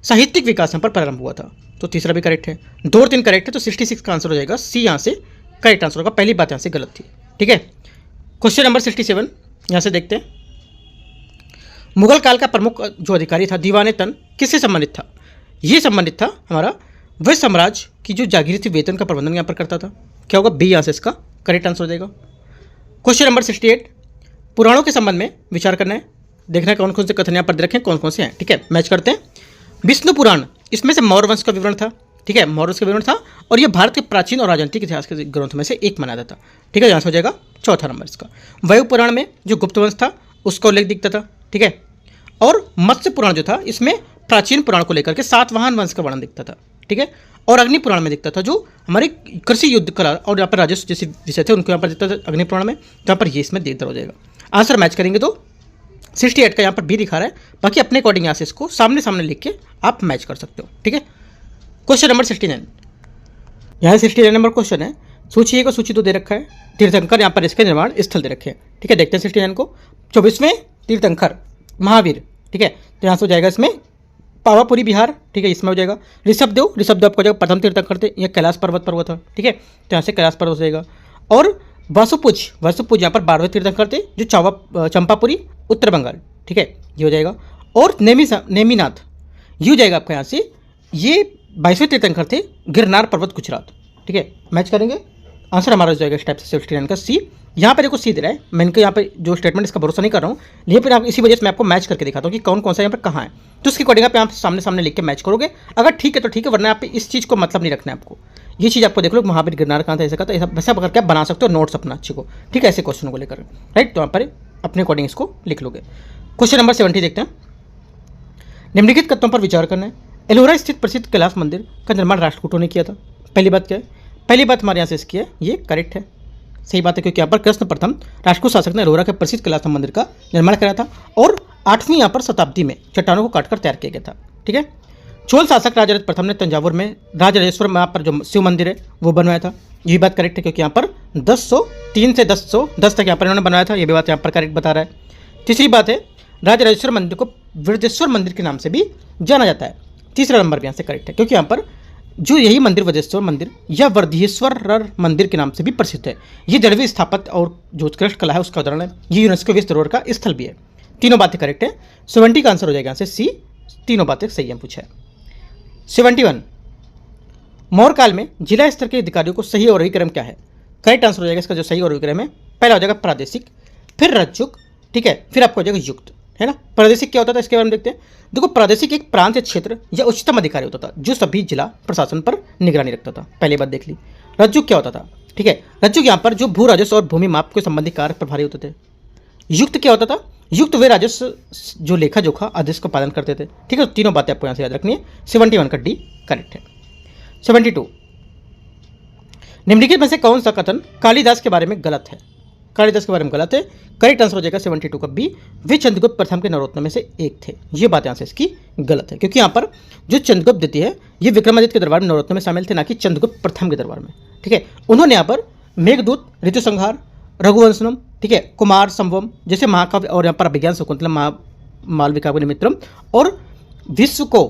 साहित्यिक विकास यहाँ पर प्रारंभ हुआ था। तो तीसरा भी करेक्ट है, 2 और 3 करेक्ट है, तो 66 का आंसर हो जाएगा सी, यहाँ से करेक्ट आंसर होगा। पहली बात यहाँ से गलत थी, ठीक है। क्वेश्चन नंबर 67 यहाँ से देखते हैं, मुगल काल का प्रमुख जो अधिकारी था दीवाने तन किससे संबंधित था। ये संबंधित था हमारा वह साम्राज्य की जो जागीरी थी, वेतन का प्रबंधन यहाँ पर करता था। क्या होगा, बी यहाँ से इसका करेक्ट आंसर हो जाएगा। क्वेश्चन नंबर 68, पुराणों के संबंध में विचार करना है, देखना है कौन कौन से कथन यहाँ पर दे रखे हैं, कौन कौन से हैं, ठीक है। मैच करते हैं। विष्णु पुराण, इसमें से मौर्य वंश का विवरण था, ठीक है, मौर्य वंश का विवरण था और यह भारत के प्राचीन और राजनीतिक इतिहास के ग्रंथों में से एक माना जाता था, ठीक है। यहाँ से हो जाएगा चौथा नंबर इसका। वायु पुराण में जो गुप्त वंश था उसका उल्लेख दिखता था, ठीक है। और मत्स्य पुराण जो था इसमें प्राचीन पुराण को लेकर के सातवाहन वंश का वर्णन दिखता था, ठीक है। और अग्नि पुराण में दिखता था जो हमारे कृषि युद्ध कला और यहाँ पर राजस्व जैसे विषय थे उनको यहाँ पर दिखता था अग्नि पुराण में, तो यहाँ पर ये इसमें देर हो जाएगा। आंसर मैच करेंगे तो 68 का यहाँ पर भी दिखा रहा है, बाकी अपने अकॉर्डिंग यहाँ से इसको सामने सामने लिख के आप मैच कर सकते हो, ठीक है। क्वेश्चन नंबर 69, यहाँ 69 नंबर क्वेश्चन है, सूची 1 और सूची 2 दे रखा है। तीर्थंकर यहाँ पर इसके निर्माण स्थल दे रखे हैं। ठीक है, देखते हैं 69 को। 24वें तीर्थंकर महावीर। ठीक है, तो यहाँ से हो जाएगा इसमें पावापुरी बिहार। ठीक है, इसमें हो जाएगा ऋषभदेव। ऋषभदेव आपको हो जाएगा प्रथम तीर्थंकर थे, यह कैलाश पर्वत पर हुआ था। ठीक है, तो यहाँ से कैलाश पर्वत हो जाएगा। और वासुपुज, वासुपुज यहाँ पर 12वें तीर्थंकर थे, जो चंपापुरी उत्तर बंगाल। ठीक है, ये हो जाएगा। और नेमीनाथ ये हो जाएगा आपका यहाँ से, ये 22वें तीर्थंकर थे, गिरनार पर्वत गुजरात। ठीक है, मैच करेंगे, आंसर हमारा हो जाएगा इस टाइप से 69 का सी। यहाँ पे देखो सी दे रहा है, मैं इनके यहाँ पे जो स्टेटमेंट इसका भरोसा नहीं कर रहा हूँ, लेकिन फिर आप इसी वजह से मैं आपको मैच करके दिखाता हूँ कि कौन कौन सा यहाँ पर कहाँ है। तो उसके अकॉर्डिंग आप सामने सामने लिख के मैच करोगे। अगर ठीक है तो ठीक है, वरना आप इस चीज़ को मतलब नहीं रखना है आपको। ये चीज़ आपको देख लो, महावीर गिरनार कहाँ था, ऐसा का, तो ऐसा वैसा करके आप बना सकते हो नोट्स अपना अच्छे को। ठीक है, ऐसे क्वेश्चन को लेकर, राइट। तो यहाँ पर अपने अकॉर्डिंग इसको लिख लोगे। क्वेश्चन नंबर 70 देखते हैं। निम्नलिखित तथ्यों पर विचार करना है। एलोरा स्थित प्रसिद्ध कैलाश मंदिर का निर्माण राष्ट्रकूटों ने किया था। पहली बात क्या है? पहली बात हमारे यहाँ से इसकी है, ये करेक्ट है, सही बात है, क्योंकि यहाँ पर कृष्ण प्रथम राष्ट्रकूट शासक ने एलोरा के प्रसिद्ध कैलाश मंदिर का निर्माण कराया था और 8वीं यहाँ पर शताब्दी में चट्टानों को काटकर तैयार किया गया था। ठीक है, चोल शासक राजा प्रथम ने तंजावुर में राजराजेश्वर में यहाँ पर जो शिव मंदिर है वो बनवाया था। ये बात करेक्ट है, क्योंकि यहाँ पर 1003 से 1010 तक यहाँ पर इन्होंने बनवाया था। ये भी बात यहाँ पर करेक्ट बता रहा है। तीसरी बात है, राजराजेश्वर मंदिर को वृद्धेश्वर मंदिर के नाम से भी जाना जाता है। तीसरा नंबर भी यहाँ से करेक्ट है, क्योंकि यहाँ पर जो यही मंदिर वज्रेश्वर मंदिर या वर्धेश्वर मंदिर के नाम से भी प्रसिद्ध है। ये जड़वी स्थापत्य और जो उत्कृष्ट कला है उसका उदाहरण है। ये यूनेस्को विश्व धरोहर का स्थल भी है। तीनों बातें करेक्ट है। 70 का आंसर हो जाएगा यहाँ से सी, तीनों बातें सही है पूछा है। 71, मौर्य काल में जिला स्तर के अधिकारियों को सही और विक्रम क्या है? करेक्ट आंसर हो जाएगा इसका, जो सही और विक्रम है, पहला हो जाएगा प्रादेशिक, फिर रज्जुक, ठीक है, फिर आपको हो जाएगा युक्त, है ना। प्रादेशिक क्या होता था इसके बारे में देखते हैं। देखो, प्रादेशिक एक प्रांत या क्षेत्र या उच्चतम अधिकारी होता था जो सभी जिला प्रशासन पर निगरानी रखता था। पहली बात देख ली। रज्जुक क्या होता था? ठीक है, रज्जुक यहाँ पर जो भू राजस्व और भूमि माप के संबंधी कार्य प्रभारी होते थे। युक्त क्या होता था? युक्त वे राजस्व जो लेखा जोखा आदेश का पालन करते थे। ठीक है, तो तीनों बातें आपको यहाँ से याद रखनी है। 71 का डी करेक्ट है। 72, निम्नलिखित में से कौन सा कथन कालिदास के बारे में गलत है? कालिदास के बारे में गलत है। करेक्ट आंसर हो जाएगा 72 का बी, वे चंद्रगुप्त प्रथम के नरोत्तम में से एक थे। ये बात यहाँ से इसकी गलत है, क्योंकि यहाँ पर जो चंद्रगुप्त द्वितीय है ये विक्रमादित्य के दरबार में नरोत्तम में शामिल थे, ना कि चंद्रगुप्त प्रथम के दरबार में। ठीक है, उन्होंने यहाँ पर मेघदूत, ऋतु संहार, रघुवंशनम, ठीक है, कुमार संभवम जैसे महाकाव्य और यहाँ पर अभिज्ञान शकुंतलम, मालविका निमित्रम और विश्व को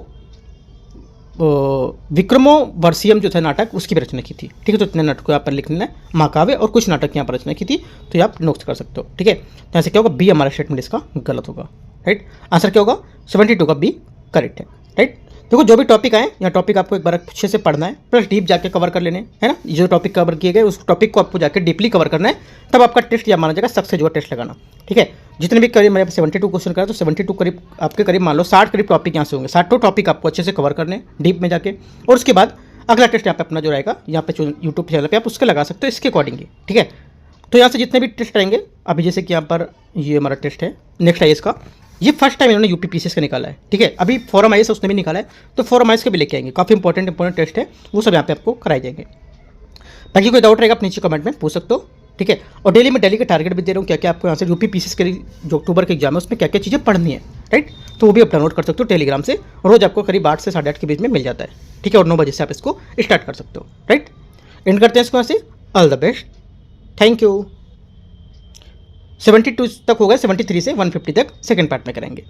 विक्रमो वर्षियम जो था नाटक उसकी भी रचना की थी। ठीक है, तो इतने नाटक को यहाँ पर लिखना है, महाकाव्य और कुछ नाटक यहाँ पर रचना की थी, तो ये आप नोट कर सकते हो। ठीक है, तो यहाँ से क्या होगा, बी हमारा स्टेटमेंट इसका गलत होगा। राइट, आंसर क्या होगा? 72 का बी करेक्ट है। राइट, देखो जो भी टॉपिक आए यहाँ टॉपिक आपको एक बार अच्छे से पढ़ना है, प्लस डीप जाके कवर कर लेने, है ना। जो टॉपिक कवर किए गए उस टॉपिक को आपको जाकर डीपली कवर करना है, तब आपका टेस्ट या माना जाएगा सबसे जो टेस्ट लगाना। ठीक है, जितने भी करीब मैंने 72 क्वेश्चन करा तो 72 करीब आपके करीब मान लो 60 करीब टॉपिक यहाँ से होंगे। 60 टॉपिक आपको अच्छे से कवर करने डीप में जाके, और उसके बाद अगला टेस्ट यहाँ पे अपना जो रहेगा यहाँ पे यूट्यूब चैनल पे आप उसके लगा सकते हो इसके अकॉर्डिंगली। ठीक है, तो यहाँ से जितने भी टेस्ट रहेंगे, अभी जैसे कि यहाँ पर ये हमारा टेस्ट है नेक्स्ट आईएएस का, ये फर्स्ट टाइम इन्होंने यूपीपीसीएस का निकाला है। ठीक है, अभी फॉरम आईएएस उसने भी निकाला है, तो फॉरम आईएएस के भी लेके आएंगे। काफ़ी इंपॉर्टेंट टेस्ट है, वो सब यहाँ पे आपको कराए जाएंगे। बाकी कोई डाउट रहेगा आप नीचे कमेंट में पूछ सकते हो। ठीक है, और डेली में डेली का टारगेट भी दे रहा हूँ, क्या क्या आपको यहाँ से यूपीपीसीएस के जो अक्टूबर के एग्जाम है उसमें क्या क्या चीज़ें पढ़नी है। राइट, तो वो भी आप डाउनलोड कर सकते हो टेलीग्राम से, रोज आपको करीब 8 से 8:30 के बीच में मिल जाता है। ठीक है, और 9 बजे से आप इसको स्टार्ट कर सकते हो। राइट, एंड करते हैं इसको यहाँ से। All the best, thank you. 72 तक हो गया, 73 से 150 तक सेकेंड पार्ट में करेंगे।